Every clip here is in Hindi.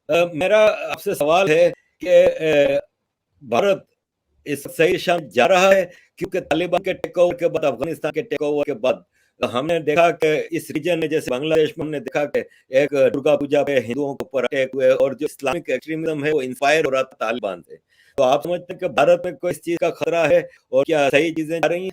मेरा आपसे सवाल है कि भारत इस सही दिशा में जा रहा है, क्योंकि तालिबान के टेक ओवर के बाद, अफगानिस्तान के टेक ओवर के बाद हमने देखा कि इस रीजन में, जैसे बांग्लादेश में, हमने देखा कि एक दुर्गा पूजा पे हिंदुओं के ऊपर अटैक हुए और जो इस्लामिक एक्सट्रीमिज्म है वो इंस्पायर हो रहा था तालिबान से। तो आप समझते हैं कि भारत में कोई इस चीज का खतरा है और क्या सही चीजें जा रही हैं?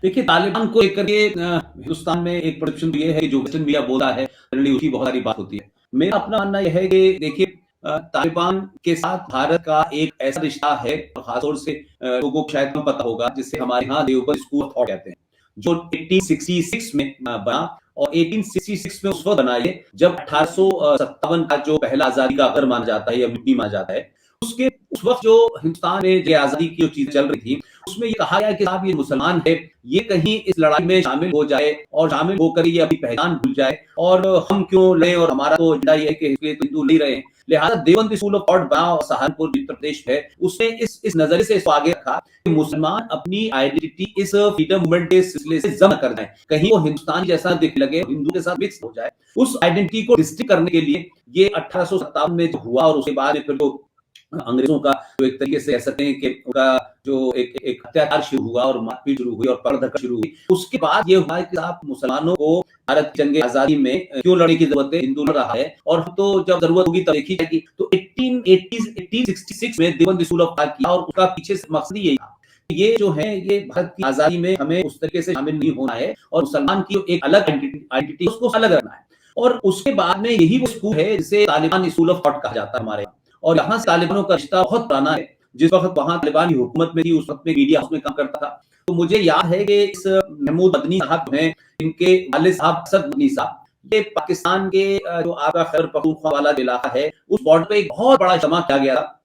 देखिए, तालिबान को लेकर के हिंदुस्तान में एक परसेप्शन ये है कि जो वेस्टर्न मीडिया बोलता है, जनरली उसकी बहुत सारी बात होती है। मेरा अपना मानना यह है कि देखिए, तालिबान के साथ भारत का एक ऐसा रिश्ता है, खासतौर से लोगों को शायद कम पता होगा, जिसे हमारे यहाँ देवबंद स्कूल ऑफ थॉट कहते हैं, जो 1866 में बना। और 1866 में उस वक्त बना ये, जब 1857 का जो पहला आजादी का अगर माना जाता है या विप्लव माना जाता है, उसके उस वक्त जो हिंदुस्तान में जो आजादी की जो चीजें चल रही थी, उसमें ये कहा गया कि साहब ये मुसलमान है, ये कहीं इस लड़ाई में शामिल हो जाए और शामिल होकर ये अपनी पहचान भूल जाए, और हम क्यों लड़े, और हमारा तो एजेंडा ये है कि इसलिए तो हिंदू नहीं रहे। लिहाजा देवबंद स्कूल ऑफ थॉट बना और सहारनपुर उत्तर प्रदेश है, उसने इस नजरिए से इसको आगे रखा कि मुसलमान अपनी आइडेंटिटी इस फ्रीडम मूवमेंट के सिलसिले से जमा कर जाए, कहीं वो हिंदुस्तान जैसा दिखने लगे, हिंदू के साथ मिक्स हो जाए। उस आइडेंटिटी को डिस्ट्रिक्ट करने के लिए ये 1857 में जो हुआ, और उसके बाद फिर जो अंग्रेजों का जो एक तरीके से कह सकते हैं कि उनका जो एक अत्याचार शुरू हुआ और मारपीट शुरू हुई और परधर शुरू हुई, उसके बाद ये हुआ कि आप मुसलमानों को भारत की जंग आजादी में क्यों लड़ने की जरूरत है, हिंदू लड़ रहा है और तो जब जरूरत होगी तब देखी जाएगी। तो 1866 में देवबंद स्कूल ऑफ थॉट किया, और उसका पीछे से मकसद यही था, ये जो है ये भारत की आजादी में हमें उस तरीके से शामिल नहीं होना है, और मुसलमान की एक अलग आइडेंटिटी उसको अलग रखना है। और उसके बाद में यही वो स्कूल है जिसे तालिबान स्कूल ऑफ थॉट कहा जाता है हमारे यहाँ। और यहाँ से तालिबानों का रिश्ता बहुत पुराना है। जिस वक्त वहां तालिबान की हुकूमत में थी, उस वक्त में मीडिया उसमें काम करता था। तो मुझे याद है कि इस महमूद मदनी साहब हैं, इनके वालिद साहब असद मदनी साहब, ये पाकिस्तान के जो आपका खैबर पख्तूनख्वा वाला इलाका है, उस बॉर्डर पे एक बहुत बड़ा इज्तिमा किया गया था।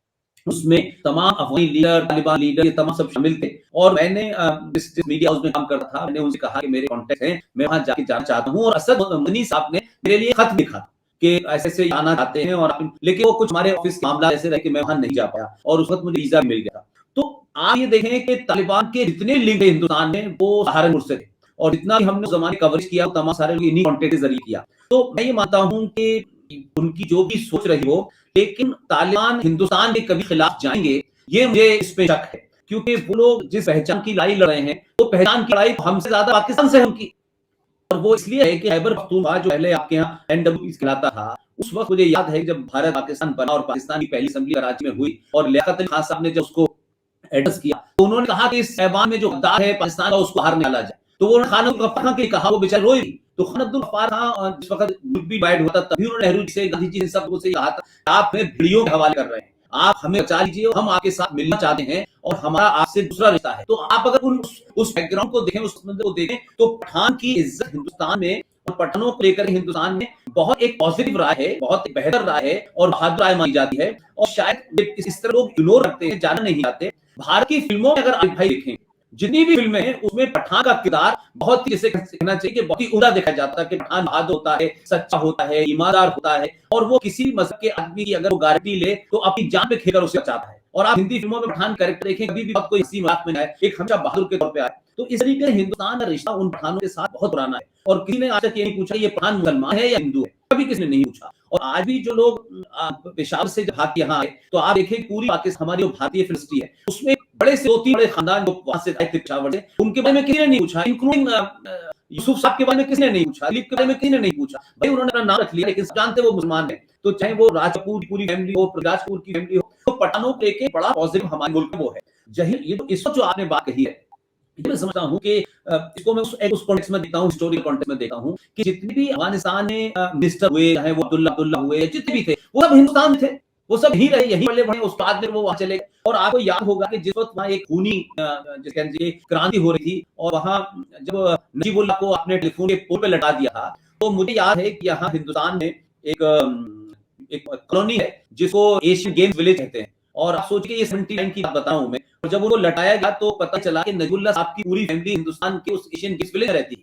उसमें तमाम अफगानी लीडर, तालिबान लीडर, ये तमाम सब शामिल थे। और मैंने जिस मीडिया हाउस में काम करता था, मैंने उनसे कहा कि मेरे कॉन्टेक्ट हैं, मैं वहां जाके जाना चाहता हूँ। और असद मदनी साहब ने मेरे लिए खत लिखा कि ऐसे ऐसे आना चाहते हैं, और लेकिन वो कुछ हमारे ऑफिस के मामला ऐसे रहे कि मैं वहां नहीं जा पाया, और उस वक्त मुझे वीजा मिल गया। तो आप ये देखें कि तालिबान के जितने लिंक थे हिंदुस्तान में, वो सहारनपुर से थे, और जितना भी हमने उस जमाने कवरेज किया, वो तमाम सारे लोग इन्हीं कॉन्टेक्ट के जरिए किया। तो मैं ये मानता हूँ कि उनकी जो भी सोच रही हो, लेकिन तालिबान हिंदुस्तान के कभी खिलाफ जाएंगे, ये मुझे इस पे शक है। क्योंकि वो लोग जिस पहचान की लड़ाई लड़ रहे हैं, वो पहचान की लड़ाई हमसे ज्यादा पाकिस्तान से है उनकी। और वो इसलिए है कि खैबर पख्तूनख्वा जो पहले आपके यहाँ एनडब्ल्यू कहलाता था, उस वक्त मुझे याद है जब भारत पाकिस्तान बना और पाकिस्तान की पहली असेंबली कराची में हुई, और लियाकत अली खान साहब ने जब उसको एड्रेस किया, तो उन्होंने कहा कि इस ऐवान में जो गद्दार है पाकिस्तान का, उसको बाहर निकाला जाए। तो वो खान अब्दुल गफ्फार खान के कहा, वो बेचारे रोए। तो खान अब्दुल गफ्फार खान जिस वक्त मुल्क भी डिवाइड हुआ था, तभी उन्होंने नेहरू जी से, गांधी जी से, सबको से कहा था, आप हमें भिड़ियों के हवाले कर रहे हैं, आप हमें बचा लीजिए, हम आपके साथ मिलना चाहते हैं, और हमारा आपसे दूसरा रिश्ता है। तो आप अगर उस बैकग्राउंड को देखें, उस मंदिर को देखें, तो पठान की इज्जत हिंदुस्तान में और पठानों को लेकर हिंदुस्तान में बहुत एक पॉजिटिव राय है, बहुत बेहतर राय है, और बहादुर राय मानी जाती है। और शायद इस तरह लोग इग्नोर करते हैं, जाना नहीं चाहते। भारत की फिल्मों में अगर आप भाई देखें, जितनी भी फिल्में हैं, उसमें पठान का किरदार बहुत ही, जैसे कहना चाहिए कि बहुत ही उम्दा देखा जाता है कि पठान बहादुर होता है, सच्चा होता है, ईमानदार होता है, और वो किसी भी मजहब के आदमी की अगर वो गारंटी ले, तो अपनी जान पे खेलकर उसे बचाता है। और आप हिंदी फिल्मों में पठान कैरेक्टर देखें, कभी भी बात कोई हंसी मजाक में आए, एक हमेशा बहादुर के तौर पे आए। तो इस तरीके से हिंदुस्तान का रिश्ता उन पठानों के साथ बहुत पुराना है, और किसी ने आज तक ये नहीं पूछा ये पठान मुसलमान है या हिंदू है, कभी किसी ने नहीं पूछा। और आज भी जो लोग पेशावर से भाग के यहाँ आए, तो आप देखें पूरी पाकिस्तान, हमारी जो भारतीय फिलिस्टी है, उसमें बड़े से 2-3 बड़े खानदान जो वहां से आए थे पेशावर से, उनके बारे में किसी ने नहीं पूछा, इंक्लूडिंग यूसुफ साहब के बारे में किसी ने नहीं पूछा, अली के बारे में किसी ने नहीं पूछा। भाई उन्होंने अपना नाम रख लिया, लेकिन जानते वो मुसलमान है। तो चाहे वो राज कपूर की पूरी फैमिली हो, पृथ्वीराज कपूर की फैमिली हो, तो पठानों को लेके बड़ा पॉजिटिव हमारे मुल्क में वो है। ये तो इस वक्त जो आपने बात कही है, ये मैं समझता हूँ कि इसको मैं उस कॉन्टेक्स्ट में देखता हूँ, हिस्टोरिकल कॉन्टेक्स्ट में देखता हूँ कि जितने भी अफगानिस्तान में मिनिस्टर हुए, चाहे वो अब्दुल्ला हुए, जितने भी थे, वो सब हिंदुस्तान में थे, वो सब यहीं रहे, यहीं पले बढ़े, उसके बाद में वो वहां चले गए। और आपको याद होगा कि जिस वक्त वहां एक खूनी जिसे क्रांति हो रही थी, और वहां जब नजीबुल्लाह को आपने टेलीफोन के पोल पे लटा दिया था, तो मुझे याद है कि यहाँ हिंदुस्तान में एक कॉलोनी है जिसको एशियन गेम्स विलेज कहते हैं। और आप सोचिए, ये 79 की बात बताऊं मैं, और जब उनको लटाया गया तो पता चला कि नजीबुल्लाह साहब की पूरी फैमिली हिंदुस्तान के उस एशियन गेम्स विलेज में रहती है।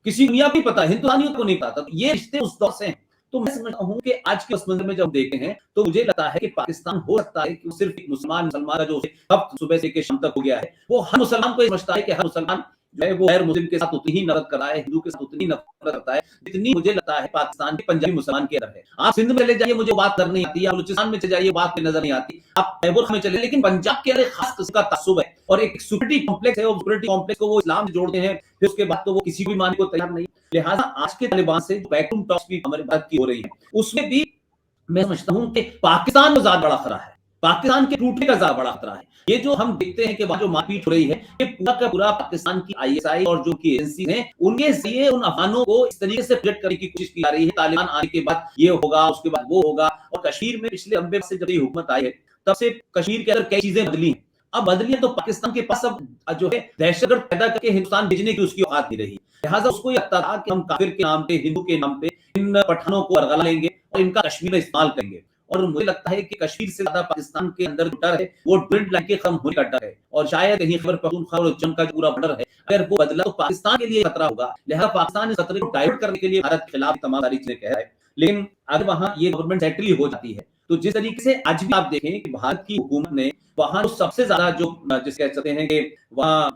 किसी दुनिया को पता, हिंदुस्तानियों को नहीं पता। तो ये रिश्ते उस दौर से हैं। तो मैं समझता हूँ कि आज के उस मंजर में जब देखते हैं, तो मुझे लगता है कि पाकिस्तान हो सकता है कि सिर्फ एक मुसलमान का जो हफ्त सुबह से के शाम तक हो गया है, वो हर मुसलमान को समझता है कि हर मुसलमान जो है वो गैर मुस्लिम के साथ उतनी ही नफरत कर रहा है, हिंदू के साथ उतनी नफरत करता है जितनी मुझे लगता है पाकिस्तान के पंजाबी मुसलमान के अंदर है। आप सिंध में चले जाइए, मुझे बात करनी नहीं आती, आप बलूचिस्तान में चले जाइए, बात में नजर नहीं आती, आप खैबर में चले, लेकिन पंजाब के अंदर एक खास किस्म का तासुब है और एक सिक्योरिटी कॉम्प्लेक्स है, और सिक्योरिटी कॉम्प्लेक्स को वो इस्लाम से जोड़ते हैं, फिर उसके बाद तो वो किसी भी मानने को तैयार नहीं। लिहाजा आज के तालिबान से बैकरूम टॉक्स भी हमारे भारत की हो रही है, उसमें भी मैं समझता हूं कि पाकिस्तान को ज्यादा बड़ा खतरा है, पाकिस्तान के टूटने का ज्यादा बड़ा खतरा है। ये जो हम देखते हैं कि वहां जो मारपीट हो रही है, ये पूरा का पूरा पाकिस्तान की आईएसआई और जो की एजेंसी है उनके जरिए उन अफगानों को इस तरीके से प्रोजेक्ट करने की कोशिश की जा रही है, तालिबान आने के बाद ये होगा, उसके बाद वो होगा। और कश्मीर में पिछले लंबे से जब ये हुकूमत आई है तब से कश्मीर के अंदर कई चीजें बदली हैं। अब बदली है तो पाकिस्तान के पास अब जो है दहशतगर्द पैदा करके हिंदुस्तान भेजने की उसकी औकात नहीं रही। लिहाजा उसको लगता था कि हम काफिर के नाम पे, हिंदू के नाम पे इन पठानों को अरगला लेंगे और इनका कश्मीर में इस्तेमाल करेंगे। और मुझे लगता है कि कश्मीर से ज्यादा पाकिस्तान के अंदर जो डर है वो ड्रिल्ड लाइन के खत्म होने का डर है, और शायद कहीं खैबर पख्तूनख्वा और जंग का जो पूरा बॉर्डर है अगर वो बदला तो पाकिस्तान के लिए खतरा होगा। लिहाजा पाकिस्तान इस खतरे को डाइवर्ट करने के लिए भारत के खिलाफ तमाम सारी चीजें कह रहा है। लेकिन अगर वहां ये गवर्नमेंट सेटल हो जाती है तो जिस तरीके से आज भी आप देखें कि भारत की हुकूमत ने वहां सबसे ज्यादा जो जिसे कह सकते हैं कि वहां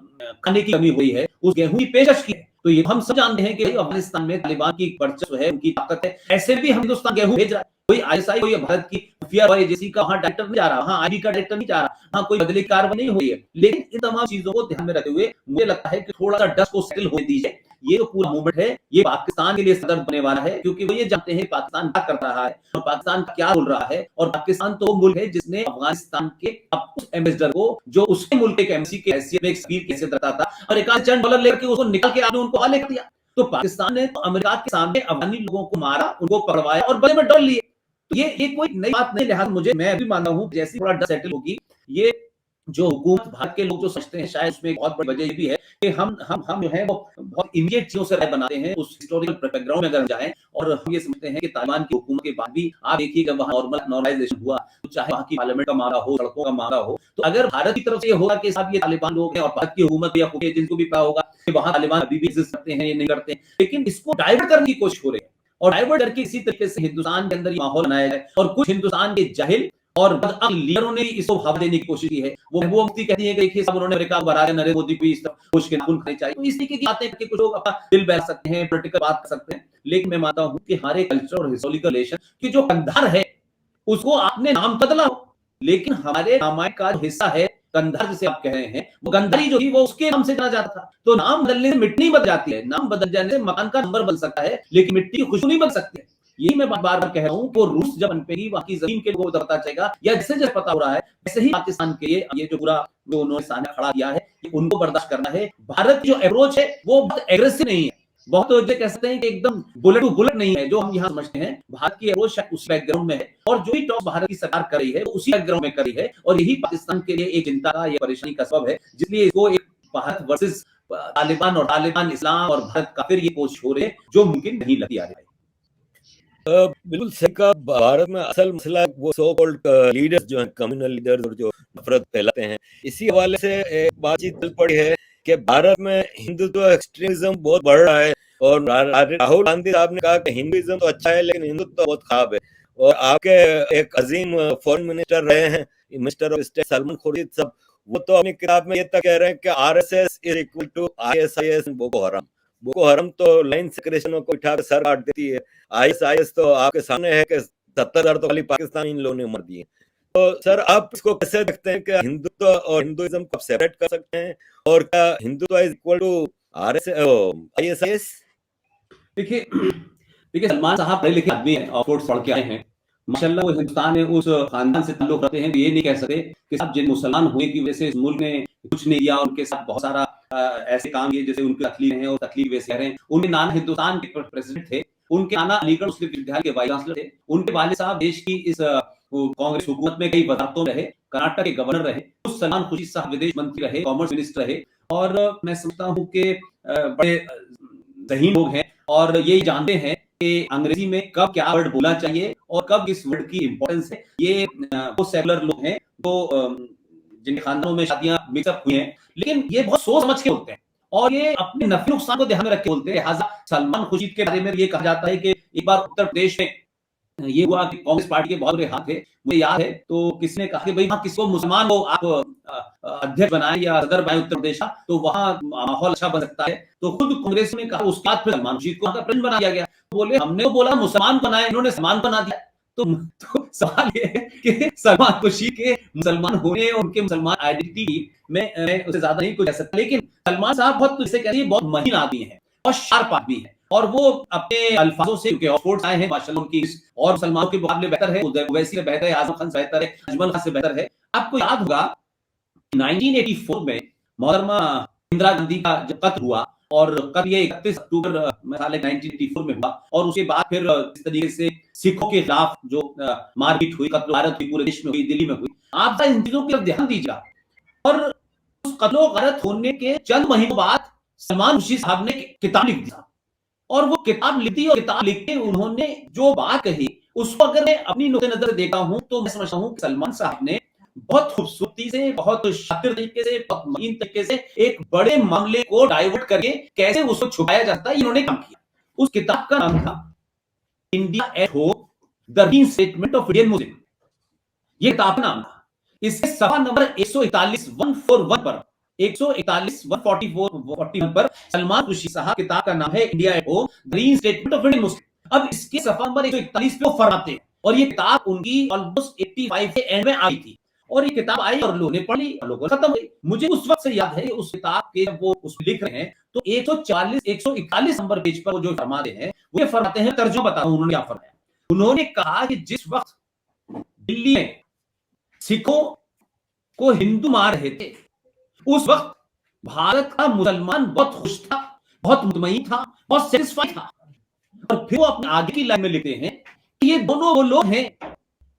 खाने की कमी हुई है उस गेहूं की पेशकश की है, तो ये हम सब जानते हैं कि अफगानिस्तान में तालिबान की वर्चस्व है, उनकी ताकत है, ऐसे भी हम हिंदुस्तान गेहूं भेज रहा है। कोई आईएसआई, कोई भारत की खुफिया एजेंसी का वहां डायरेक्टर नहीं जा रहा, वहां आईबी का डायरेक्टर नहीं जा रहा, वहां कोई बदली कार्रवाई नहीं हुई है। लेकिन इन तमाम चीजों को ध्यान में रखते हुए मुझे लगता है कि थोड़ा सा डस्ट को सेटल होने दीजिए। ये जो पूरा मूवमेंट है ये पाकिस्तान के लिए सदर्द होने वाला है, क्योंकि वो ये जानते हैं पाकिस्तान क्या कर रहा है और पाकिस्तान क्या बोल रहा है। और पाकिस्तान तो वो मुल्क है जिसने अफगानिस्तान के उस एम्बेसडर को, जो उसके मुल्क के एमसी की हैसियत में एक सफीर की हैसियत रखता था, और एक चंद डॉलर लेकर उसको निकल के आपने उनको हवाले कर दिया। तो पाकिस्तान ने तो अमेरिका के सामने अफगानी लोगों को मारा, उनको पकड़वाया और बड़े में डॉलर लिए। तो ये कोई नई बात नहीं। लिहाजा मुझे, मैं भी मानता हूं जैसी थोड़ा डर सेटल होगी, ये जो हुकूमत भारत के लोग जो सोचते हैं, शायद उसमें एक बहुत बड़ी वजह ये भी है कि हम जो है वो बहुत इमीडिएट चीजों से राय बनाते हैं। उस हिस्टोरिकल बैकग्राउंड में अगर जाएं और हम ये समझते हैं कि तालिबान की हुकूमत के बाद भी आप देखिए जब वहां नॉर्मलाइजेशन हुआ, तो चाहे वहां की पार्लियामेंट का मामला हो, सड़कों का मामला हो, तो अगर भारत की तरफ से ये होगा कि साहब ये तालिबान लोग हैं और भारत की हुकूमत या जिनको भी पता होगा कि वहां तालिबान अभी भी एग्जिस्ट करते हैं, ये नहीं करते, लेकिन इसको डाइवर्ट करने की कोशिश हो रही है और डाइवर्ट करके इसी तरीके से हिंदुस्तान के अंदर ये माहौल बनाया जाए। और कुछ हिंदुस्तान के जाहिल और बदअक्ल लीडरों ने इसको हवा देने की कोशिश की है। वो महबूबा मुफ्ती कहती है कि देखिए सब उन्होंने अमेरिका को बरा दिया, नरेंद्र मोदी को इस तरह कुछ के नाखून खाने चाहिए। तो इस तरीके की बातें करके कुछ लोग अपना दिल बहला सकते हैं, पॉलिटिकल बात कर सकते हैं, लेकिन मैं मानता हूं कि हमारे कल्चर और हिस्टोरिकल रिलेशन की जो कंधार है उसको आपने नाम बदला हो, लेकिन हमारे रामायण का जो हिस्सा है कंधार जिसे आप कह रहे हैं, वो गंधारी जो थी वो उसके नाम से जाना जाता था। तो नाम बदलने से मिट्टी बदल जाती है, नाम बदल जाने से मकान का नंबर बदल सकता है, लेकिन मिट्टी की खुशबू नहीं बदल सकती है। यही मैं बार बार कह रहा हूं, वो रूस जब पनपेगी वहां की जमीन के लोगों को पता चलेगा, या जैसे जैसे पता हो रहा है वैसे ही पाकिस्तान के लिए ये जो पूरा जो उन्होंने सामने खड़ा किया है उनको बर्दाश्त करना है। भारत की जो अप्रोच है वो बहुत एग्रेसिव नहीं है, बहुत जो कह सकते हैं कि एकदम बुलेट टू बुलेट नहीं है जो हम यहाँ समझते हैं। भारत की अप्रोच उस बैकग्राउंड में है और जो भी टॉक भारत की सरकार कर रही है उसी बैकग्राउंड में कर रही है, और यही पाकिस्तान के लिए एक चिंता का, ये परेशानी का सबब है, जिसलिए इसको एक भारत वर्सेस तालिबान और तालिबान इस्लाम और भारत काफिर ये कोशिश हो रही है जो मुमकिन नहीं लगती आ रही है। बिल्कुल सही कहा। भारत में असल मसला वो सो कॉल्ड लीडर्स जो हैं, कम्युनल लीडर्स और जो नफरत फैलाते हैं, इसी हवाले से एक बातचीत चल पड़ी है कि भारत में हिंदुत्व एक्सट्रीमिज्म बहुत बढ़ रहा है। और राहुल गांधी साहब ने कहा कि हिंदुइज्म तो अच्छा है लेकिन हिंदुत्व तो बहुत खराब है। और आपके एक अजीम फॉरेन मिनिस्टर रहे हैं, minister of state Salman Khurshid साहब, वो तो अपनी किताब में ये तक कह रहे हैं कि RSS is equal to ISIS Boko Haram. Boko Haram तो लाइन से क्रिश्चियनों को उठा कर सर काट देती है, आईएसआईएस तो आपके सामने है कि 70,000 तो खाली पाकिस्तान इन लोगों ने मर दिए। तो सर आप इसको कैसे देखते हैं कि हिंदुत्व और हिंदुइज्म को सेपरेट कर सकते हैं, और क्या Hindutva is equal to ISIS? देखिए सलमान साहब पढ़े लिखे आदमी हैं, ऑक्सफोर्ड पढ़ के आए हैं माशाल्लाह, वो हिंदुस्तान में उस खानदान से ताल्लुक रखते हैं। तो ये नहीं कह सकते कि साहब जिन मुसलमान होने की वजह से इस मुल्क ने कुछ नहीं दिया, उनके साथ बहुत सारा ऐसे काम किए जैसे उनकी तकलीफ है और तकलीफ वैसे कह रहे हैं। उनके नाना हिंदुस्तान के प्रेसिडेंट थे, उनके नाना अलीगढ़ मुस्लिम विश्वविद्यालय के वाइस चांसलर थे, उनके वालिद साहब देश की इस कांग्रेस हुकूमत में कई वजारतों रहे, कर्नाटक के गवर्नर रहे, सलमान खुर्शीद साहब विदेश मंत्री रहे, कॉमर्स मिनिस्टर रहे। और मैं समझता हूँ कि बड़े ज़हीन लोग हैं और ये जानते हैं कि अंग्रेजी में कब क्या वर्ड बोलना चाहिए और कब किस वर्ड की इंपॉर्टेंस है। ये वो सेकुलर लोग हैं जो जिनके खानदानों में शादियां मिक्सअप हुई हैं, लेकिन ये बहुत सोच समझ के बोलते हैं और ये अपने नफे नुकसान को ध्यान में रख के बोलते हैं। लिहाजा सलमान खुर्शीद के बारे में ये कहा जाता है कि एक बार उत्तर प्रदेश में ये हुआ कि कांग्रेस पार्टी के बहुत बड़े हाथ थे, मुझे याद है, तो किसने कहा कि भाई किसको मुसलमान को आप अध्यक्ष बनाए या सदर बनाए उत्तर प्रदेश का, तो वहां माहौल अच्छा बन सकता है। तो खुद कांग्रेस ने कहा, उसके बाद फिर सलमान खुर्शीद को वहां का प्रेसिडेंट बना दिया गया। तो बोले हमने तो बोला मुसलमान बनाए, इन्होंने सलमान बना दिया। तो सवाल ये है कि सलमान खुर्शीद के मुसलमान होने और उनके मुसलमान आइडेंटिटी में मैं उससे ज्यादा नहीं कुछ कह सकता, लेकिन सलमान साहब बहुत जिसे कह रही बहुत महीन आदमी है और शार्प आदमी है, और वो अपने अल्फाजों से, क्योंकि ऑक्सफोर्ड आए हैं माशाल्लाह, उनकी और मुसलमानों के मुकाबले बेहतर है, ओवैसी से बेहतर है, आजम खान से बेहतर है, अजमल खान से बेहतर है। आपको याद होगा 1984 में मोहतरमा इंदिरा गांधी का जब कत्ल हुआ, और कल ये 31 अक्टूबर 1984 में हुआ, और उसके बाद फिर इस तरीके से सिखों के खिलाफ जो मारपीट हुई, कत्ल गारत हुई, पूरे देश में हुई, दिल्ली में हुई। आप इन चीजों की तरफ ध्यान दीजिएगा। और उस कत्लो गारत होने के चंद महीनों बाद सलमान खुर्शीद साहब ने किताब लिख दिया, और वो किताब लिख दी, और किताब लिख के उन्होंने जो बात कही, उसको अगर मैं अपनी नुक्ते नजर से देखा हूं तो मैं समझता हूं कि सलमान साहब ने बहुत खूबसूरती से, बहुत शातिर तरीके से, बहुत महीन तरीके से एक बड़े मामले को डाइवर्ट करके कैसे उसको छुपाया जाता है, इन्होंने काम किया। उस किताब का नाम था India at home, the reinstatement of Indian Muslim, ये किताब का नाम था। इसके सफा नंबर 141 141 पर 141 141 पर सलमान खुर्शीद साहब, किताब का नाम है India at home, the reinstatement of Indian Muslim. अब इसके सफा नंबर 141 पे वो फरमाते हैं, और ये किताब उनकी ऑलमोस्ट 85 के एंड में आई थी, और ये किताब आई और लोगों ने पढ़ी और लोगों खत्म हुई। मुझे उस वक्त से याद है, उस किताब के जब वो उसमें लिख रहे हैं, तो 140 141 नंबर पेज पर वो जो फरमाते हैं, वो ये फरमाते हैं, तर्जुमा बताता हूं उन्होंने क्या फरमाया। उन्होंने कहा कि जिस वक्त दिल्ली में सिखों को हिंदू मार रहे थे, उस वक्त भारत का मुसलमान बहुत खुश था, बहुत मुतमईन था, बहुत सेटिस्फाइड था। और फिर वो अपने आगे की लाइन में लिखते हैं कि ये दोनों वो लोग हैं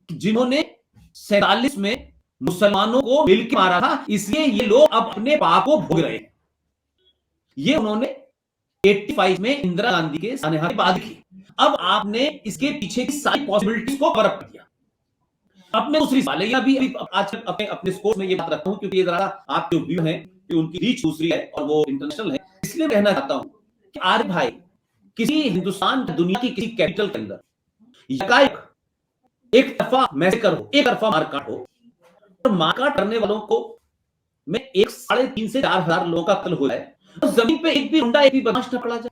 जिन्होंने 47 में मुसलमानों को मिलकर मारा था, इसलिए ये लोग अब अपने पाप को भोग रहे हैं। ये उन्होंने 85 में इंदिरा गांधी के सानिध्य के बाद की। अब आपने इसके पीछे की सारी पॉसिबिलिटीज को कवर कर दिया। अब मैं दूसरी सवाल है, अभी आज अपने स्कोर में ये बात रखता हूं, क्योंकि ये जरा आपके व्यू है कि उनकी रीच दूसरी है और वो इंटरनेशनल है, इसलिए कहना चाहता हूं कि आरिफ भाई, किसी हिंदुस्तान दुनिया की किसी कैपिटल के अंदर यकायक एक तरफा मैसेकर हो, एक तरफा मारकाट हो, और मारकाट करने वालों को में 3.5 से 4 हजार लोगों का कत्ल हो जाए, तो जमीन पे एक भी गुंडा, एक भी बदमाश न पकड़ा जाए,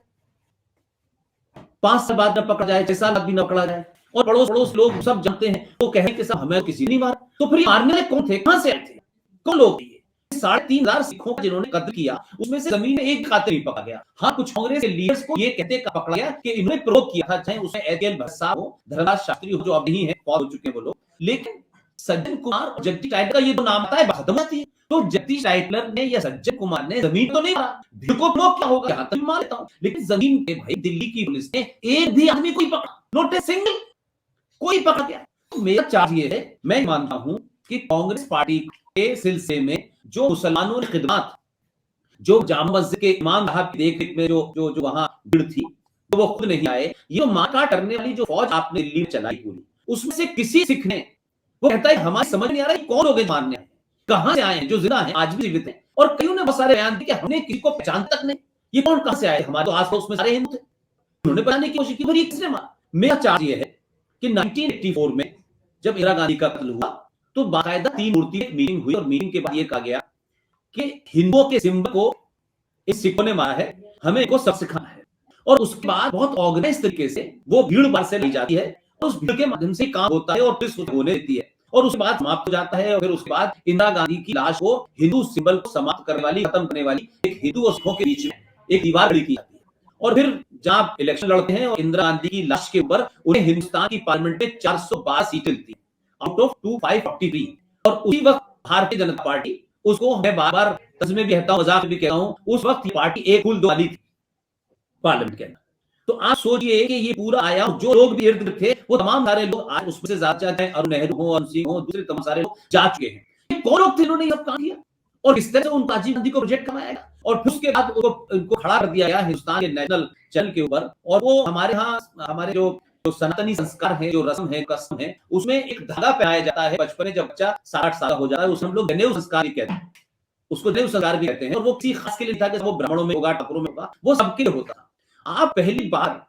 5 साल बाद न पकड़ा जाए, 6 साल बाद भी न पकड़ा जाए, और पड़ोस पड़ोस लोग सब जानते हैं, वो कहें कि सब हमें किसी ने नहीं मारा, तो फिर मारने वाले कौन थे, कहां से आए थे, कौन लोग थे? 3,500 सिखों का जिन्होंने कत्ल किया, उसमें से जमीन में एक कातिल नहीं पकड़ा गया। हाँ, कुछ कांग्रेस के लीडर्स को ये कहते पकड़ा गया कि इन्होंने प्रोवोक किया था, चाहे उसमें एचएल भट्ट हो, धर्मराज शास्त्री हो, जो अब नहीं है, फौत हो चुके हैं वो लोग, लेकिन सज्जन कुमार और जगदीश टाइटलर का ये तो नाम आता है, खत्म होती है। तो जगदीश टाइटलर ने या सज्जन कुमार ने जमीन तो नहीं मारा, भीड़ को प्रोवोक क्या होगा, यहां तक मान लेता हूं, लेकिन जमीन पे भाई दिल्ली की पुलिस ने एक भी आदमी कोई पकड़ा, नॉट ए सिंगल, कोई पकड़ा गया। तो मेरा चार्ज ये है, मैं मानता हूं कि कांग्रेस पार्टी के सिलसिले में जो मुसलमानों ने खिदमत, जो जामा मस्जिद के इमाम साहब की देख में जो वहां भीड़ थी, तो वो खुद नहीं आए, ये मारकाट करने वाली जो फौज आपने दिल्ली में चलाई पूरी, उसमें से किसी सिख ने, वो कहता है हमारी समझ नहीं आ रहा है कौन लोग मारने आए, कहां से आए हैं, जो जिंदा हैं, आज भी जीवित हैं, और कईयों ने बहुत सारे बयान दिए कि हमने किसी को पहचान तक नहीं, ये कौन कहां से आए, हमारे तो आस-पास में सारे हिंदू थे, उन्होंने बताने की कोशिश की, फिर ये किसने मारा। मेरा चार्ज ये है कि 1984 में जब इंदिरा गांधी का कत्ल हुआ, तो बाकायदा 3 मूर्ति एक मीटिंग हुई, और मीटिंग के बाद ये कहा गया कि हिंदुओं के सिंबल को इस सिखों ने मारा है, हमें इनको सब सिखाना है। और उसके बाद बहुत ऑर्गेनाइज तरीके से वो भीड़ भाड़ से ली जाती है, और उस भीड़ के माध्यम से काम होता है, और फिर होने देती है, और उसके बाद समाप्त हो जाता है। और फिर उसके बाद इंदिरा गांधी की लाश को हिंदू सिंबल को समाप्त करने वाली, खत्म करने वाली एक हिंदू और सिखों के बीच में एक दीवार खड़ी की जाती है, और फिर जहां इलेक्शन लड़ते हैं, और इंदिरा गांधी की लाश के ऊपर उन्हें हिंदुस्तान की पार्लियामेंट में 412 सीटें मिलती आउट ऑफ 2543, और उसी वक्त भारतीय जनता पार्टी, उसको मैं बार बार तस्वीर भी कहता हूं, मजाक भी कहता हूं, उस वक्त ये पार्टी एक फूल दो वाली थी पार्लियामेंट के अंदर। तो आप सोचिए कि ये पूरा आया, जो लोग भी इर्द गिर्द थे, वो तमाम सारे लोग आज उसमें से ज्यादा चाहे अरुण नेहरू हो, अरुण सिंह हो, दूसरे तमाम सारे लोग जा चुके हैं। ये कौन लोग थे, इन्होंने सब काम किया, और किस तरह से उन राजीव गांधी को प्रोजेक्ट करवाया गया, और फिर उसके बाद उनको खड़ा कर दिया गया हिंदुस्तान के नेशनल चैनल के ऊपर। और वो हमारे यहाँ हमारे जो सनातनी संस्कार है, जो रस्म है, कसम है, उसमें एक धागा पहनाया जाता है बचपन में, जब बच्चा 60 साल हो जाता है, उसमें हम लोग जनेऊ संस्कार भी कहते हैं, उसको जनेऊ संस्कार भी कहते हैं। और वो किसी खास के लिए था कि वो ब्राह्मणों में होगा, ठाकुरों में होगा, वो सबके लिए होता। आप पहली बार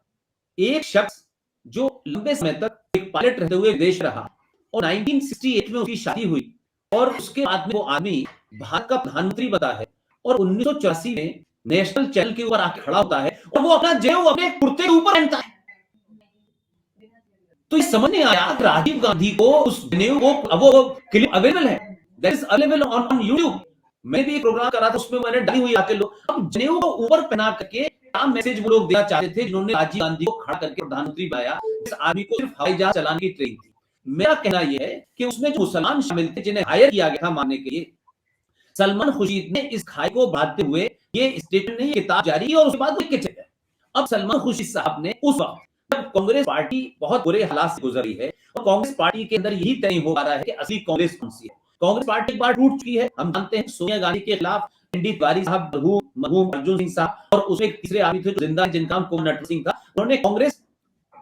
एक शख्स जो लंबे समय तक एक पायलट रहते हुए देश रहा, और 1968 में उसकी शादी हुई, और उसके बाद में वो आदमी भारत का प्रधानमंत्री बना है और 1984 में नेशनल चैनल के ऊपर आके खड़ा होता है और वो अपना जनेऊ अपने कुर्ते के ऊपर पहनता है। तो ये समझ नहीं आया कि राजीव गांधी को उस जनेऊ को, अब वो क्लिप अवेलेबल है, that is available on YouTube. मैं भी एक प्रोग्राम करा था, उसमें मैंने डाली हुई आके लोग, अब जनेऊ को ऊपर पहना करके क्या मैसेज वो लोग देना चाहते थे जिन्होंने राजीव गांधी को खड़ा करके प्रधानमंत्री बनाया। इस आदमी को सिर्फ हवाई जहाज चलाने की ट्रेन थी। मेरा कहना यह है कि उसमें जो मुसलमान शामिल थे जिन्हें हायर किया गया था मारने के लिए, सलमान खुर्शीद ने इस खाई को बढ़ाते हुए ये स्टेटमेंट नहीं, किताब जारी और उसके बाद लिख के, अब सलमान खुर्शीद साहब ने उस वक्त जब कांग्रेस पार्टी बहुत बुरे हालात से गुजर रही है और कांग्रेस पार्टी के अंदर यही तय नहीं हो पा रहा है कि असली कांग्रेस कौन सी है। कांग्रेस पार्टी एक बार टूट चुकी है, हम जानते हैं सोनिया गांधी के खिलाफ एनडी तिवारी साहब, मरहूम अर्जुन सिंह साहब और उसमें एक तीसरे आदमी थे जो जिंदा जिनका नाम नटवर सिंह था, उन्होंने कांग्रेस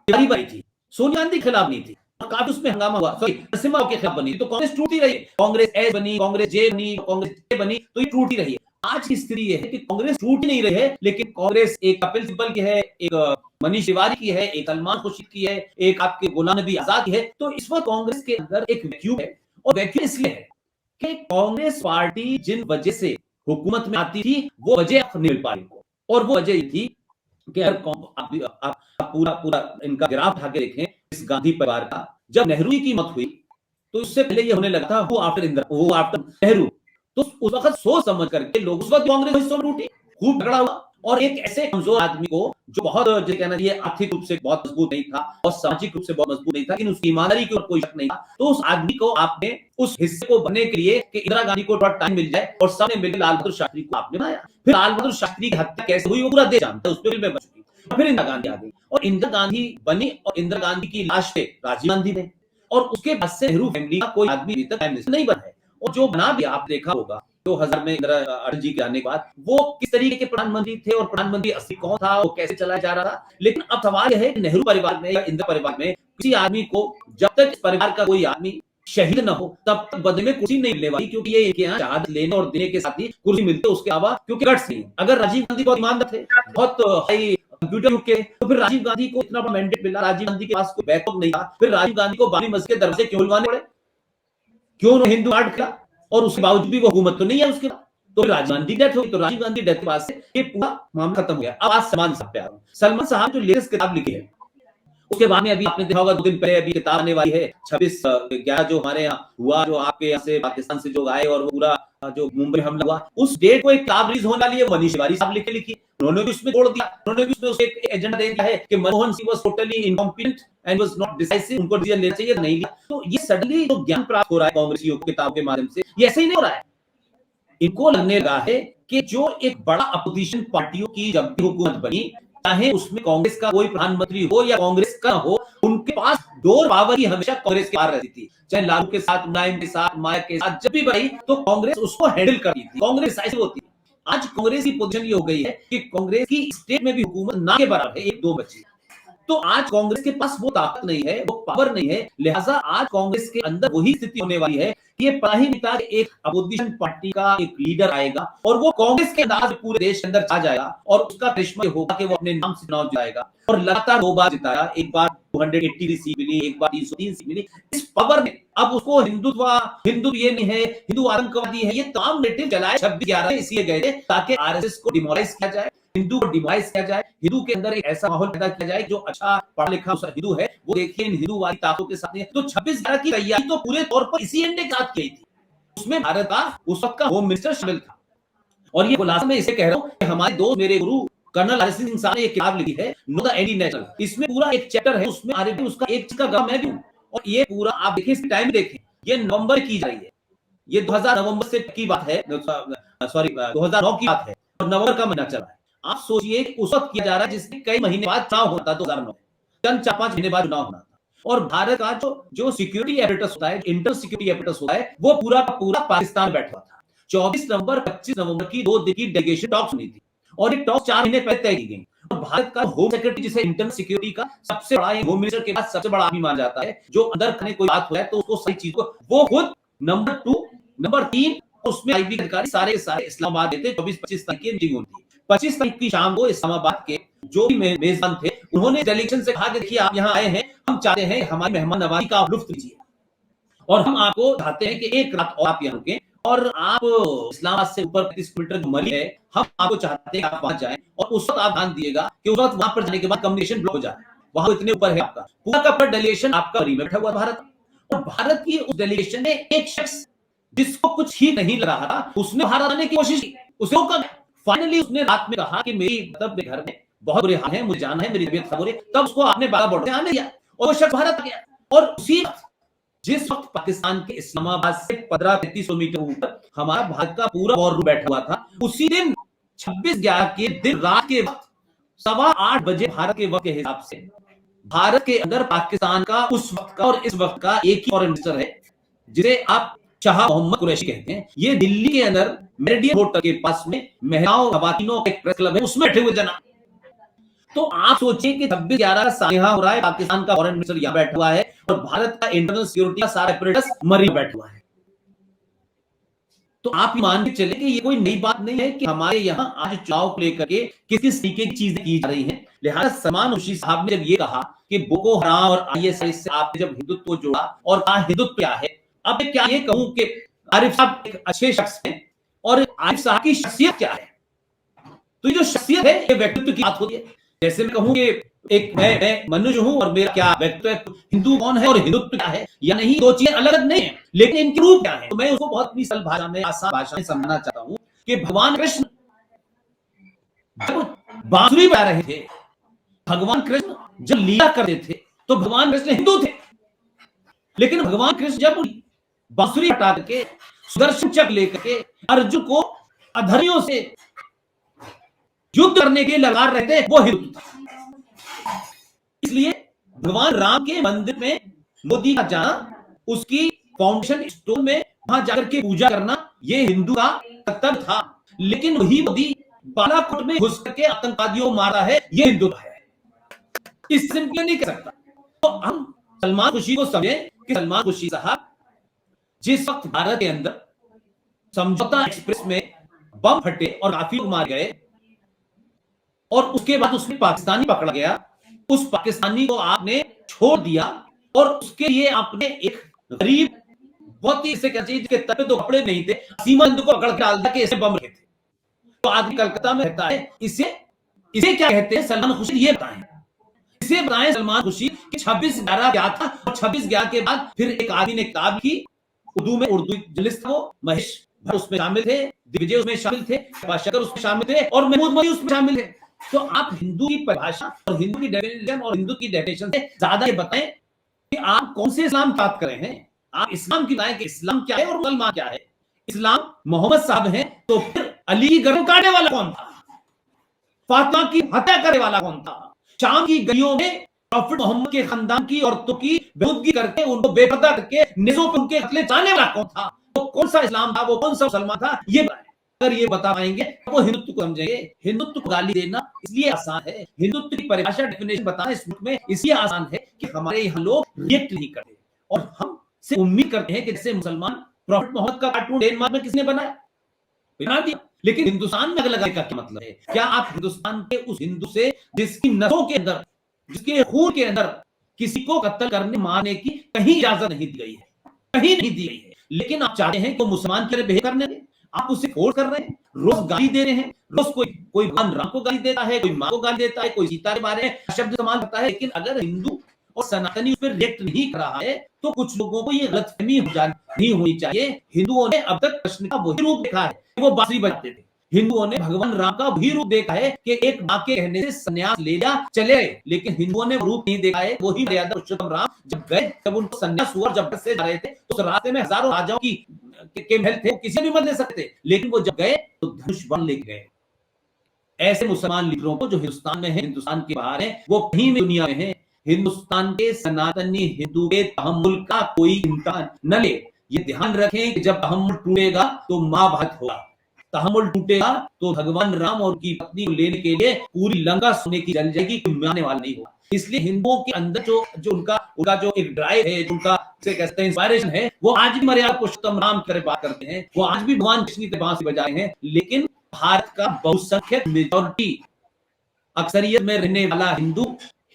तिवारी बनाई थी, सोनिया गांधी के खिलाफ नहीं थी। काफी उसमें हंगामा हुआ, सॉरी नरसिम्हा राव के खिलाफ बनी, तो कांग्रेस टूटी रही। कांग्रेस एस बनी, कांग्रेस जे बनी, कांग्रेस जे बनी, तो ये टूटी रही है। आज की स्थिति यह है कि कांग्रेस टूट नहीं रही है, लेकिन कांग्रेस एक कपिल सिब्बल की है, एक मनीष तिवारी की है, एक सलमान खुर्शीद की है, एक आपके गुलाम नबी आजाद की है। तो इस वक्त कांग्रेस के अंदर एक वैक्यूम है और वैक्यूम इसलिए है कि कांग्रेस पार्टी जिन वजह से हुकूमत में आती थी वो वजह नहीं मिल पाई को, और वो वजह थी कि आप पूरा इनका ग्राफ उठा के देखें इस गांधी परिवार का। जब नेहरू जी की मौत हुई तो उससे पहले ये होने लगा था वो आफ्टर नेहरू, तो उस वक्त सोच समझ करके लोग, उस वक्त कांग्रेस हिस्सों में टूटी, खूब झगड़ा हुआ और एक ऐसे कमजोर आदमी को जो बहुत जो कहना चाहिए आर्थिक रूप से बहुत मजबूत नहीं था और सामाजिक रूप से बहुत मजबूत नहीं था, लेकिन उसकी ईमानदारी के ऊपर कोई शक नहीं था, तो उस आदमी को आपने उस हिस्से को बनने के लिए कि इंदिरा गांधी को थोड़ा टाइम मिल जाए और सामने मिलकर लाल बहादुर शास्त्री को आपने बनाया। फिर लाल बहादुर शास्त्री की हत्या कैसे हुई वो पूरा देश जानता है, उस पर फिल्में बन चुकी। फिर इंदिरा गांधी आ गई और इंदिरा गांधी बनी और इंदिरा गांधी की लाश पे राजीव गांधी ने, और उसके बाद से नेहरू फैमिली का कोई आदमी अभी तक प्राइम मिनिस्टर नहीं बना है। और जो बना भी आप देखा होगा 2000 में इंदिरा अटल जी के आने के बाद वो किस तरीके के प्रधानमंत्री थे और प्रधानमंत्री असली कौन था, वो कैसे चलाया जा रहा था। लेकिन अब सवाल यह है कि नेहरू परिवार में या इंदिरा परिवार में किसी आदमी को, जब तक इस परिवार का कोई आदमी शहीद न हो तब तक बदले में कुर्सी नहीं मिलने वाली, क्योंकि ये इनके यहाँ शहादत लेने और देने के साथ ही कुर्सी मिलती है, उसके अलावा क्योंकि गट्स नहीं। अगर राजीव गांधी बहुत ईमानदार थे, बहुत हाई कंप्यूटर युग के, तो फिर राजीव गांधी को इतना बड़ा मैंडेट मिला, राजीव गांधी के पास कोई बैकअप नहीं था, फिर राजीव गांधी को बाबरी मस्जिद के दरवाजे क्यों खुलवाने पड़े, क्यों उन्होंने हिंदू कार्ड किया, और उसके बावजूद भी वो हुकूमत तो नहीं है उसके बाद। तो राजीव गांधी डेथ हुई, तो राजीव गांधी डेथ के बाद से ये पूरा मामला खत्म हो गया। अब आज सलमान साहब पे आ रहा हूं। सलमान साहब जो लेटेस्ट किताब लिखी है, उसके बाद में अभी आपने देखा होगा 2 दिन पहले अभी किताब आने वाली है 26/11 जो हमारे यहाँ हुआ, जो आपके यहाँ से पाकिस्तान से जो आए और वो पूरा जो मुंबई हमला हुआ, उस डेट को एक किताब रिलीज होने वाली है, मनीष तिवारी साहब लिखी, उन्होंने भी उसमें जोड़ दिया, उन्होंने भी उसमें एक एजेंडा दे दिया है कि Manmohan Singh was totally incompetent and was not decisive, उनको डिसीजन लेना चाहिए, नहीं लिया। तो ये सडनली जो ज्ञान प्राप्त हो रहा है कांग्रेसियों को किताब के माध्यम से, ये ऐसे ही नहीं हो रहा है। इनको लगने लगा है कि जो एक बड़ा अपोजिशन पार्टियों की जब भी हुकूमत बनी, चाहे उसमें कांग्रेस का कोई प्रधानमंत्री हो या कांग्रेस का हो, उनके पास डोर पावर ही हमेशा कांग्रेस के पास रहती थी। चाहे लालू के साथ, मुलायम के साथ, माया के साथ, जब भी बनी तो कांग्रेस उसको हैंडल करती थी, कांग्रेस डिसाइसिव होती थी। आज कांग्रेस की पोजीशन ये हो गई है कि कांग्रेस की स्टेट में भी हुकूमत ना के बराबर है, 1-2 बची। तो आज कांग्रेस के पास वो ताकत नहीं है, वो पावर नहीं है, लिहाजा आज कांग्रेस के अंदर वही स्थिति होने वाली है कि ये पता ही नहीं था कि एक अपोजिशन पार्टी का एक लीडर आएगा और वो कांग्रेस के अंदाज में पूरे देश के अंदर आ जाएगा और उसका करिश्मा होगा कि वो अपने नाम से चुनाव जिताएगा। और लगातार 2 बार जिताया, एक बार 283 सीट मिली, एक बार 303 सीट मिली। इस पावर में अब उसको हिंदू ये नहीं है, हिंदू आतंकवादी है, ये तमाम नेटिव जलाए 26/11 इसलिए गए थे ताकि आरएसएस को डिमोरलाइज किया जाए, हिंदू को डिवाइस किया जाए, हिंदू के अंदर एक ऐसा माहौल पैदा किया जाए जो अच्छा पढ़ा लिखा हिंदू है वो देखिए इन हिंदूवादी ताकतों के साथ। तो 26/11 की तैयारी तो पूरे तौर पर इसी एजेंडे के साथ की थी, उसमें भारत का उस वक्त का होम मिनिस्टर शामिल था। और ये खुलासा मैं इसे कह रहा हूं कि हमारे दोस्त मेरे गुरु कर्नल आरएस सिंह साहब ने एक किताब लिखी है नो द एंटी नेशनल, इसमें पूरा एक चैप्टर है, उसमें आरएबी उसका एक चीज का गम है भी। और ये पूरा आप देखिए, इस टाइम देखें, ये नवंबर की जा रही है, ये 2000 नवंबर से की बात है, सॉरी 2009 की बात है और नवंबर का महीना चल रहा है। आप सोचिए उस वक्त किया जा रहा है जिसके कई महीने बाद चुनाव होता था, 2009 चंद 4-5 महीने बाद चुनाव होना था। और भारत का जो सिक्योरिटी एपरेटस होता है, इंटर सिक्योरिटी एपरेटस होता है, वो पूरा का पूरा पाकिस्तान बैठा हुआ था। 24 नवंबर 25 नवंबर की 2 दिन की डेलीगेशन टॉक्स हुई थी और ये टॉक्स 4 महीने पहले तय की गई। और भारत का होम सेक्रेटरी जिसे इंटरनल सिक्योरिटी का सबसे बड़ा, होम मिनिस्टर के बाद सबसे बड़ा आदमी माना जाता है, जो अंदर खाने कोई बात हो है तो उसको सही चीज को वो खुद नंबर 2 नंबर 3 उसमें आईबी अधिकारी सारे इस्लामाबाद देते। 24-25 तारीख की मीटिंग होती है। 25 तारीख की शाम को इस्लामाबाद के जो भी मेजबान थे उन्होंने डेलीगेशन से कहा कि देखिए आप यहाँ आए हैं, हम चाहते हैं हमारी मेहमान नवाजी का आप लुत्फ लीजिए। और हम आपको चाहते हैं कि एक रात और आप यहाँ रुकें और आप इस्लामाबाद से ऊपर 35 किलोमीटर जो मरी है, हम आपको चाहते हैं कि आप वहां जाएं और उस वक्त आप ध्यान दिएगा कि उस वक्त वहां पर जाने के बाद कम्युनिकेशन ब्लॉक हो जाए, वहां इतने ऊपर है आपका पूरा का पूरा डेलीगेशन आपका मरी में बैठा हुआ भारत, और भारत की उस डेलीगेशन ने एक शख्स जिसको कुछ ही नहीं लग रहा था उसने भारत आने की कोशिश की, उसे रोका। फाइनली उसने रात में कहा कि मेरी मतलब मेरे घर में बहुत बुरे हाल है, मुझे जाना है, मेरी तबीयत खराब हो रही है, तब उसको आपने बागा बॉर्डर आने दिया और वो शख्स भारत आ गया। और उसी जिस वक्त पाकिस्तान के इस्लामाबाद से 15-35 किलोमीटर ऊपर हमारा भारत का पूरा वॉर रूम बैठा हुआ था, उसी दिन 26/11 के दिन रात के वक्त 8:15 बजे भारत के वक्त के हिसाब से भारत के अंदर पाकिस्तान का उस वक्त का और इस वक्त का एक ही फॉरेन मिनिस्टर है जिसे आप शाह मोहम्मद कुरैशी कहते हैं। ये दिल्ली के अंदर मेरिडियन होटल के पास में महिलाओं खवातीनों का एक प्रेस क्लब है, उसमें बैठे हुए जना। तो आप सोचिए कि 26/11 सानिहा हो रहा है, पाकिस्तान का फॉरेन मिनिस्टर यहां बैठा हुआ है और भारत का इंटरनल सिक्योरिटी का सारा apparatus मरी में बैठा हुआ है। तो आप मान के चले कि ये कोई नई बात नहीं है कि हमारे यहां आज चुनाव को लेकर के किस किस तरीके की चीजें की जा रही हैं। लिहाजा सलमान खुर्शीद साहब ने जब ये कहा कि बोको हराम और आईएसआईएस से आपने जब हिंदुत्व को जोड़ा और कहा हिंदुत्व क्या है, अब मैं क्या ये कहूं कि आरिफ साहब एक अच्छे शख्स हैं और आरिफ साहब की शख्सियत क्या है, तो ये जो शख्सियत है ये व्यक्तित्व की बात होती है। जैसे मैं कहूं कि एक मैं मनुष्य हूं और मेरा क्या व्यक्तित्व है, हिंदू कौन है और हिंदुत्व क्या है या नहीं, दो चीजें अलग अलग नहीं है, लेकिन इनके रूप क्या है। तो मैं उसको बहुत अपनी सरल भाषा में आसान भाषा में समझाना चाहता हूं कि भगवान कृष्ण जब बांसुरी बजा रहे थे, भगवान कृष्ण जब लीला करते थे तो भगवान कृष्ण हिंदू थे, लेकिन भगवान कृष्ण जब बांसुरी हटा के सुदर्शन चक्र लेकर के अर्जुन को अधर्मियों से युद्ध करने के लगा रहे थे, वो हिंदू था। इसलिए भगवान राम के मंदिर में मोदी का जाना, उसकी फाउंडेशन स्टोन में वहां जाकर के पूजा करना, ये हिंदू का कर्तव्य था। लेकिन वही मोदी बालाकोट में घुस करके आतंकवादियों को मारा है, ये हिंदू है, इससे नहीं कर सकता। तो हम सलमान खुर्शीद को समझें कि सलमान खुर्शीद साहब जिस वक्त भारत के अंदर समझौता एक्सप्रेस में बम फटे और काफी लोग मारे गए और उसके बाद उसमें पाकिस्तानी पकड़ा गया, उस पाकिस्तानी को आपने छोड़ दिया और उसके लिए आपने एक गरीब बहुत ही इसे क्या चाहिए जिसके तब तो कपड़े नहीं थे, सीमांत को पकड़ के डाल दिया कि इसे बम रखे थे। तो आदमी कलकत्ता में रहता है, इसे क्या कहते हैं सलमान खुर्शीद, ये बताएं, इसे बताएं सलमान खुर्शीद कि 26/11 क्या था। और 26/11 के बाद फिर एक आदमी ने किताब की उर्दू में, उर्दू जर्नलिस्ट वो महेश भट्ट उसमें शामिल थे, दिग्विजय उसमें शामिल थे, शकर उसमें शामिल थे और महमूद मरी उसमें शामिल थे। तो आप हिंदू की परिभाषा और हिंदू की डेफिनेशन और हिंदू की डेफिनेशन से ज्यादा ये बताएं कि आप कौन से इस्लाम बात कर रहे हैं। आप इस्लाम की बताएं कि इस्लाम क्या है और मुसलमान क्या है। इस्लाम मोहम्मद साहब हैं, तो फिर अली की गर्दन काटने वाला कौन था, फातिमा की हत्या करने वाला कौन था, शाम की गलियों में प्रॉफिट मोहम्मद के खानदान की औरतों की बेहुदगी करके उनको बेपर्दा करके निजों पे उनके कत्ले जाने वाला कौन था, वो कौन सा इस्लाम था, वो कौन सा मुसलमान था, ये बताएं। अगर ये बता पाएंगे तो वो हिंदुत्व को समझेंगे। हिंदुत्व को गाली देना इसलिए आसान है, हिंदुत्व की परिभाषा डेफिनेशन बताना इस मुल्क में इसलिए आसान है कि हमारे यहाँ लोग रिएक्ट नहीं करते और हम से उम्मीद करते हैं कि जैसे मुसलमान प्रॉफिट मोहम्मद का कार्टून डेनमार्क में किसने बनाया, बना दिया, लेकिन हिंदुस्तान में अलग अलग का क्या मतलब है। क्या आप हिंदुस्तान के उस हिंदू से जिसकी नसों के अंदर, जिसके खून के अंदर किसी को कत्ल करने मारने की कहीं इजाजत नहीं दी गई है, कहीं नहीं दी गई है, लेकिन आप चाहते हैं कि मुसलमान के लिए बिहेव करने दें, आप उसे फोर्स कर रहे हैं, रोज गाली दे रहे हैं, रोज कोई भगवान राम को गाली देता है, कोई मां को गाली देता है, कोई सीता के बारे में शब्द इस्तेमाल करता है। लेकिन अगर हिंदू और सनातनी उस पर रिएक्ट नहीं कर रहा है तो कुछ लोगों को ये गलतफहमी नहीं होनी चाहिए। हिंदुओं ने अब तक कृष्ण का वही रूप देखा है, वो बांसुरी बजाते थे। हिंदुओं ने भगवान राम का वही रूप देखा है कि एक मां के कहने से संन्यास ले लिया चले गए, लेकिन हिंदुओं ने रूप नहीं देखा है। वही मर्यादा पुरुषोत्तम राम जब गए, जब उनको संन्यास हुआ, जब से जा रहे थे तो उस रास्ते में हजारों राजाओं के महल थे, किसी भी मत ले सकते, लेकिन वो जब गए तो धनुष बाण लेके गए। ऐसे मुसलमान लीडरों को जो हिंदुस्तान में है, हिंदुस्तान के बाहर है, वो कहीं भी दुनिया में है, हिंदुस्तान के सनातनी हिंदू के तहम्मुल का कोई इम्तिहान न ले। ये ध्यान रखें कि जब तहम्मुल टूटेगा तो महाभारत होगा, तहम्मुल टूटेगा तो भगवान राम और उनकी पत्नी को लेने के लिए पूरी लंका सोने की जल जाएगी, कोई मानने वाला नहीं होगा। इसलिए हिंदुओं के अंदर जो उनका जो एक ड्राइव है, जो उनका से कहते हैं इंस्पायरेशन है, वो आज भी मर्यादा पुरुषोत्तम राम की बात करते हैं, वो आज भी भगवान कृष्ण की बांसुरी बजाए हैं। लेकिन भारत का बहुसंख्यक मेजॉरिटी अक्सरियत में रहने वाला हिंदू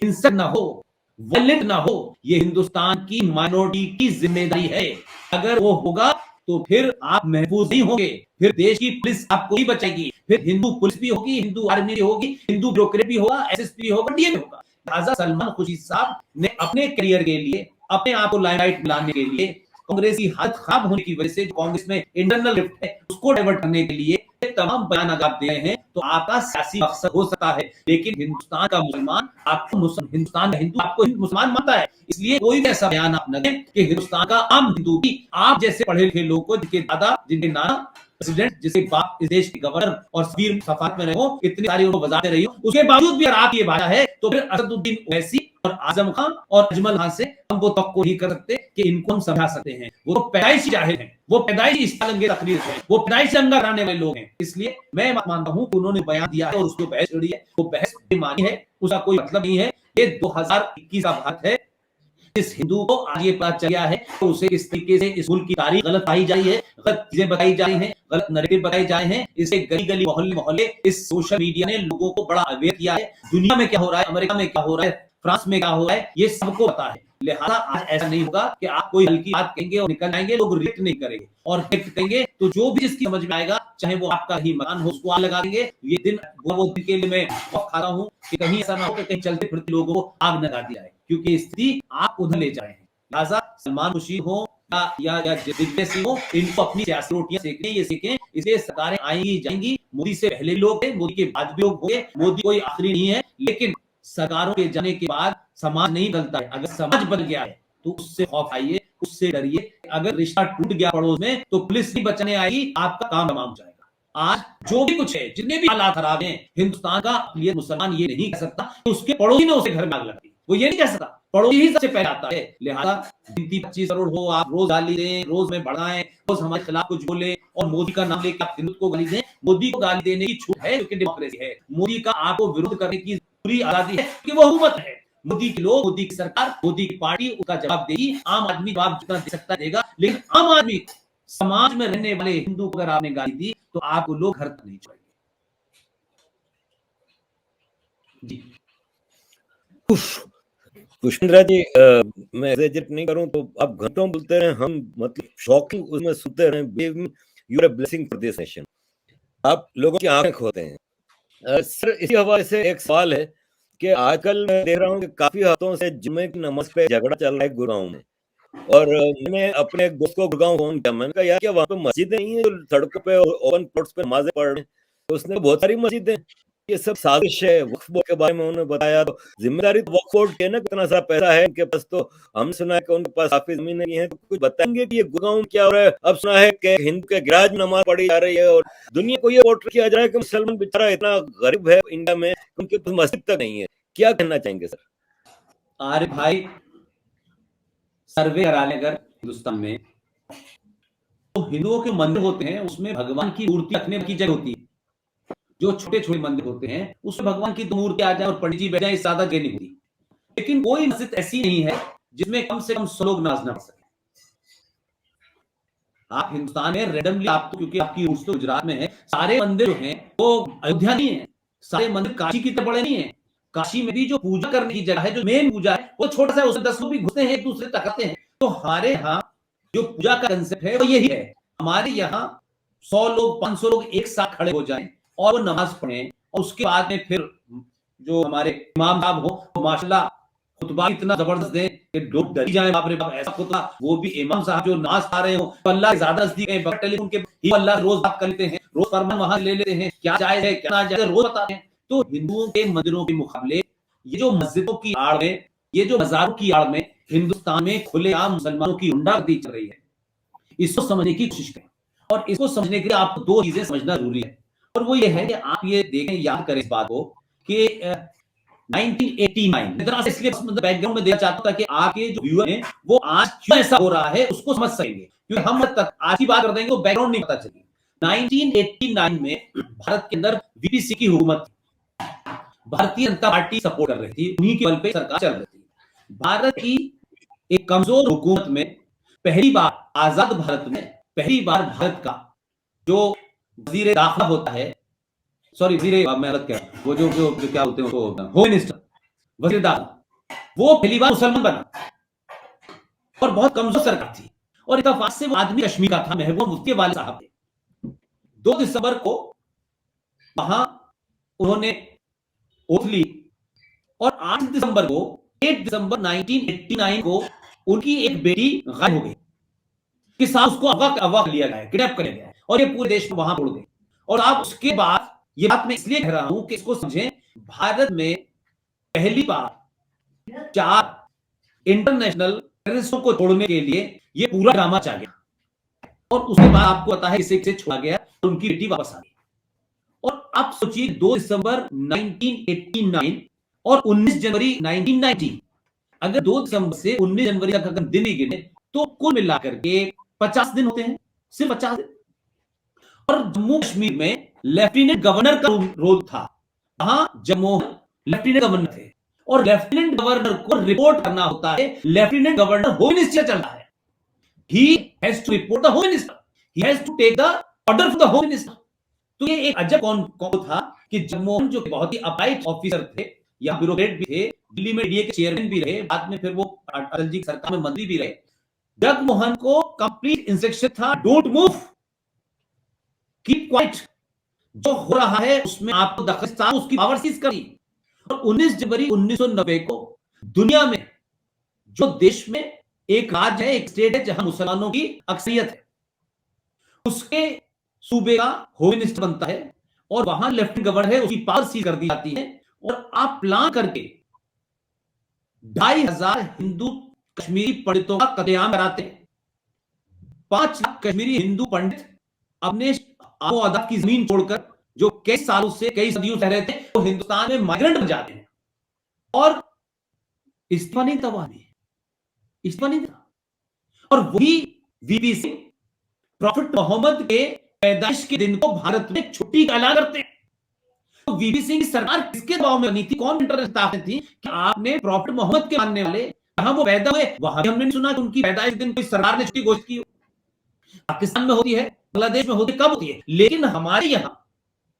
हिंसक न हो, वायलेंट ना हो, ये हिंदुस्तान की माइनॉरिटी की जिम्मेदारी है। अगर वो होगा तो फिर आप महफूज नहीं होंगे, फिर देश की पुलिस आपको ही बचाएगी, फिर हिंदू पुलिस भी होगी, हिंदू आर्मी भी होगी, हिंदू ब्यूरोक्रेट भी होगा, एसएसपी भी होगा, डीएम भी होगा। लिहाजा सलमान खुर्शीद साहब ने अपने करियर के लिए, अपने आप को लाइमलाइट में लाने के लिए, कांग्रेस की हालत खराब होने की वजह से जो कांग्रेस में इंटरनल रिफ्ट है उसको डाइवर्ट करने के लिए तमाम बयान अगर आप दे रहे हैं तो आपका सियासी मकसद हो सकता है, लेकिन हिंदुस्तान का मुसलमान आपको हिंदुस्तान का हिंदू आपको मुसलमान मानता है, इसलिए कोई भी ऐसा बयान आप न दें कि हिंदुस्तान का आम हिंदू भी आप जैसे पढ़े लिखे लोगों को, जिनके दादा जिनके नाना प्रेसिडेंट, जिसके बाप इस देश के गवर्नर और सफीर सफारत में रहे हो, इतनी सारी उनको बजाते रही हो, उसके बावजूद भी अगर आप ये बात है तो फिर असदुद्दीन ओवैसी और आजम खान और अजमल खान से हम वो तक को नहीं कर सकते कि इनको हम समझा सकते हैं। वो तो पैदाइशी जाहिल हैं, वो पैदाइशी इस्लामंगे तकरीर है, वो पैदाइशी अंगा कराने वाले लोग हैं। इसलिए मैं मानता हूं कि उन्होंने बयान दिया है और उसको बहस छेड़ी है, वो बहस बेमानी है, उसका कोई मतलब नहीं है। ये 2021 का भारत है। इस हिंदू को आज ये पता चल गया है तो उसे किस तरीके से इस मुल्क की तारीख गलत बताई जा रही है, गलत चीजें बताई जा रही हैं, गलत नैरेटिव बताए जा रहे हैं। इसे गली गली मोहल्ले मोहल्ले इस सोशल मीडिया ने लोगों को बड़ा अवेयर किया है। दुनिया में क्या हो रहा है, अमेरिका में क्या हो रहा है, फ्रांस में क्या हो रहा है, ये सबको पता है। लिहाजा आज ऐसा नहीं होगा कि आप कोई हल्की बात कहेंगे और निकल जाएंगे, लोग रिएक्ट नहीं करेंगे, और रिएक्ट करेंगे तो जो भी जिसकी समझ में आएगा, चाहे वो आपका ही मकान हो, उसको आग लगा देंगे। ये दिन वो दिन के लिए मैं वक्त खा रहा हूं कि कहीं ऐसा ना हो कि कहीं चलते फिरते लोगों को आग लगा दिया है, क्योंकि स्थिति आप उधर ले जाए हैं। लिहाजा सलमान खुर्शीद हो या दिग्विजय सिंह हो, इनको अपनी सियासी रोटियां सेकने ये सीखें। इसलिए सरकारें आएंगी जाएंगी, मोदी से पहले लोग थे, मोदी के बाद भी लोग होंगे, मोदी कोई आखिरी नहीं है, लेकिन सरकारों के जाने के बाद समाज नहीं बदलता है। अगर समाज बदल गया है तो उससे खौफ आइए, उससे डरिए। अगर रिश्ता टूट गया पड़ोस में तो पुलिस नहीं बचने आएगी, आपका काम तमाम जाएगा। आज जो भी कुछ है, जितने भी हालात खराब हैं, हिंदुस्तान का अकलियत मुसलमान ये नहीं कह सकता कि उसके पड़ोसी ने उसे घर में आग लगी, वो ये नहीं कह सकता, पड़ोसी ही सबसे पहले आता है। लिहाजा गिनती 25 करोड़ हो, आप रोज गाली दें, रोज में बढ़ाएं, रोज हमारे खिलाफ कुछ बोले और मोदी का नाम लेकर आप हिंदुत्व को गाली दें, मोदी को गाली देने की छूट है क्योंकि डेमोक्रेसी है। मोदी का आपको विरोध करने की पूरी आजादी है कि वो हुकूमत है। मोदी के लोग, मोदी की सरकार, मोदी की पार्टी उसका जवाब देगी। आम आदमी जवाब जितना दे सकता देगा, लेकिन आम आदमी समाज में रहने वाले हिंदू को अगर आपने गाली दी तो आपको लोग घर तक नहीं छोड़ेंगे। जी पुष्पेंद्र जी, मैं एग्जैजरेट नहीं करूं तो आप घंटों बोलते रहे, हम मतलब शॉकिंग उसमें सुनते रहे। You are a blessing for this nation. आप लोगों की आंखें खोलते हैं। सर, इसी हवाले से एक सवाल है कि आजकल मैं देख रहा हूँ कि काफी हफ्तों से जुम्मे की नमाज पे झगड़ा चल रहा है गुड़गांव में, और मैंने अपने एक दोस्त को गुड़गांव फोन किया। मैंने कहा यार क्या वहाँ पे मस्जिद नहीं है जो सड़कों पे ओपन प्लॉट्स पे नमाजें पढ़ रहे हैं? तो उसने बहुत सारी मस्जिदें, ये सब साजिश है। वक्फ बोर्ड के बारे में उन्होंने बताया, तो जिम्मेदारी तो वक्फ बोर्ड की है ना, कितना सारा पैसा है उनके पास। तो हमने सुना है कि उनके पास काफी जमीन नहीं है, तो कुछ बताएंगे कि ये गुड़गांव में क्या हो रहा है? अब सुना है कि हिंदू के गिराज में नमाज पढ़ी जा रही है, और दुनिया को ये पोर्ट्रेट किया जा रहा है कि मुसलमान बेचारा इतना गरीब है इंडिया में, उनके पास मस्जिद तक नहीं है। क्या कहना चाहेंगे सर? अरे भाई, सर्वे करा लें अगर हिंदुस्तान में, तो हिंदुओं के मंदिर होते हैं उसमें भगवान की मूर्ति रखने की जगह होती है। जो छोटे छोटे मंदिर होते हैं उसमें भगवान की मूर्ति आ जाए और पंडित जी बैठ जाए, ज्यादा जगह नहीं होती। लेकिन कोई मस्जिद ऐसी नहीं है जिसमें कम से कम 100 लोग नमाज ना पढ़ सके। आप हिंदुस्तान में रेंडमली, आप तो क्योंकि आपकी रूट्स तो गुजरात में है, सारे मंदिर जो हैं वो अयोध्या नहीं है, सारे मंदिर काशी की तरह बड़े नहीं है। काशी में भी जो पूजा करने की जगह है, जो मेन पूजा है, वो छोटा सा है, उसमें 10 लोग भी घुसते हैं, एक दूसरे तकते हैं। तो हमारे यहाँ जो पूजा का कंसेप्ट है वो यही है। हमारे यहाँ 100 लोग 500 लोग एक साथ खड़े हो जाएं और वो नमाज पढ़ें, और उसके बाद में फिर जो हमारे इमाम साहब हो वो माशाल्लाह खुतबा इतना जबरदस्त दें कि लोग डर जाएं, बाप रे बाप ऐसा खुतबा, वो भी इमाम साहब जो नमाज पढ़ा रहे हो, तो अल्लाह के ज्यादा नजदीक है, बगैर टेलीफोन के ही अल्लाह रोज बात कर लेते हैं, रोज फरमान वहां ले लेते हैं, क्या जायज है क्या ना जायज है रोज बताते हैं। तो हिंदुओं के मंदिरों के मुकाबले ये जो मस्जिदों की आड़ में, ये जो मजारों की आड़ में हिंदुस्तान में खुलेआम मुसलमानों की गुंडागर्दी चल रही है, इसको समझने की कोशिश करें। और इसको समझने के लिए आपको 2 चीजें समझना जरूरी है, और वो ये है कि आप ये देखें, याद करें इस बात को कि 1989 इतना से इसलिए बैकग्राउंड में देना चाहता हूं ताकि आपके जो व्यूअर हैं वो आज क्यों ऐसा हो रहा है उसको समझ सकेंगे, क्योंकि हम तक आज की बात कर देंगे वो बैकग्राउंड नहीं पता चलेगी। 1989 में भारत के अंदर वीपीसी की हुकूमत थी, भारतीय जनता पार्टी सपोर्ट कर रही थी, उन्हीं के बल पे सरकार चल रही थी। भारत की एक कमजोर हुकूमत में पहली बार, आजाद भारत में पहली बार भारत का जो वजीर दाखिला होता है, सॉरी वजीर, मैं गलत कह रहा हूं, वो जो जो क्या होते हैं उसको होम मिनिस्टर, वजीर दाखिला, वो पहली बार मुसलमान बना और बहुत कमजोर सरकार थी, और इत्तेफाक से वो आदमी कश्मीर का था, महबूबा मुफ्ती वाले साहब थे। 2 दिसंबर को वहां उन्होंने ओथ ली, और 8 दिसंबर को 8 दिसंबर 1989 को उनकी एक बेटी गायब हो गई, कि साहब उसको अगवा लिया गया है, किडनैप कर लिया गया है, और ये पूरे देश में वहां उड़ गई। और आप उसके बाद, ये बात मैं इसलिए कह रहा हूं कि इसको समझें, भारत में पहली बार 4 इंटरनेशनल टेररिस्टों को छोड़ने के लिए ये पूरा ड्रामा चला गया, और उसके बाद आपको पता है किसे किसे छोड़ा गया और उनकी बेटी वापस आ गई। और आप सोचिए 2 दिसंबर 1989 और 19 जनवरी 1990, अगर 2 दिसंबर से 19 जनवरी तक अगर दिन ही गिने तो कुल मिलाकर के 50 दिन होते हैं, सिर्फ 50 दिन। और जम्मू कश्मीर में लेफ्टिनेंट गवर्नर का रोल था, वहां जम्मू लेफ्टिनेंट गवर्नर थे, और लेफ्टिनेंट गवर्नर को रिपोर्ट करना होता है, लेफ्टिनेंट गवर्नर होम मिनिस्टर चल रहा है, he has to report the home minister, he has to take the order from the home minister। तो ये एक अजब कौन था कि जगमोहन, जो बहुत ही अपराइट ऑफिसर थे, या ब्यूरोक्रेट भी थे, दिल्ली में डीए के चेयरमैन भी रहे, बाद में फिर वो अटल जी की सरकार में मंत्री भी रहे, जगमोहन को कंप्लीट इंस्ट्रक्शन था, डोंट मूव, कीप क्वाइट, जो हो रहा है उसमें आपको दखल, उसकी पावर सीज करी। और 19 जनवरी 1990 को दुनिया में, जो देश में एक राज्य है, एक स्टेट है जहां मुसलमानों की अक्सरियत है, उसके सूबे का होम मिनिस्टर बनता है, और वहां लेफ्टिनेंट गवर्नर है, उसकी पावर सीज कर दी जाती है, और आप प्लान करके 2,500 हिंदू कश्मीरी पंडितों का कत्लेआम कराते हैं। 5 लाख कश्मीरी हिंदू पंडित अपने आबो अदाब की जमीन छोड़कर, जो कई सालों से, कई सदियों से रहे थे, वो हिंदुस्तान में माइग्रेंट बन जाते हैं, और इस्तीफा नहीं था, वहां इस्तीफा नहीं था। और वही वीपी सिंह प्रॉफिट मोहम्मद के पैदाइश के दिन को भारत में छुट्टी का ऐलान करते हैं। तो वीपी सिंह की सरकार किसके दबाव में बनी थी, कौन इंटरेस्ट ताकत थी कि आपने प्रॉफिट मोहम्मद के मानने वाले, जहां वो पैदा हुए, वहां भी हमने नहीं सुना कि उनकी पैदाइश के दिन कोई सरकार ने छुट्टी घोषित की हो। पाकिस्तान में होती है, बांग्लादेश में होती है, कब होती है, लेकिन हमारे यहाँ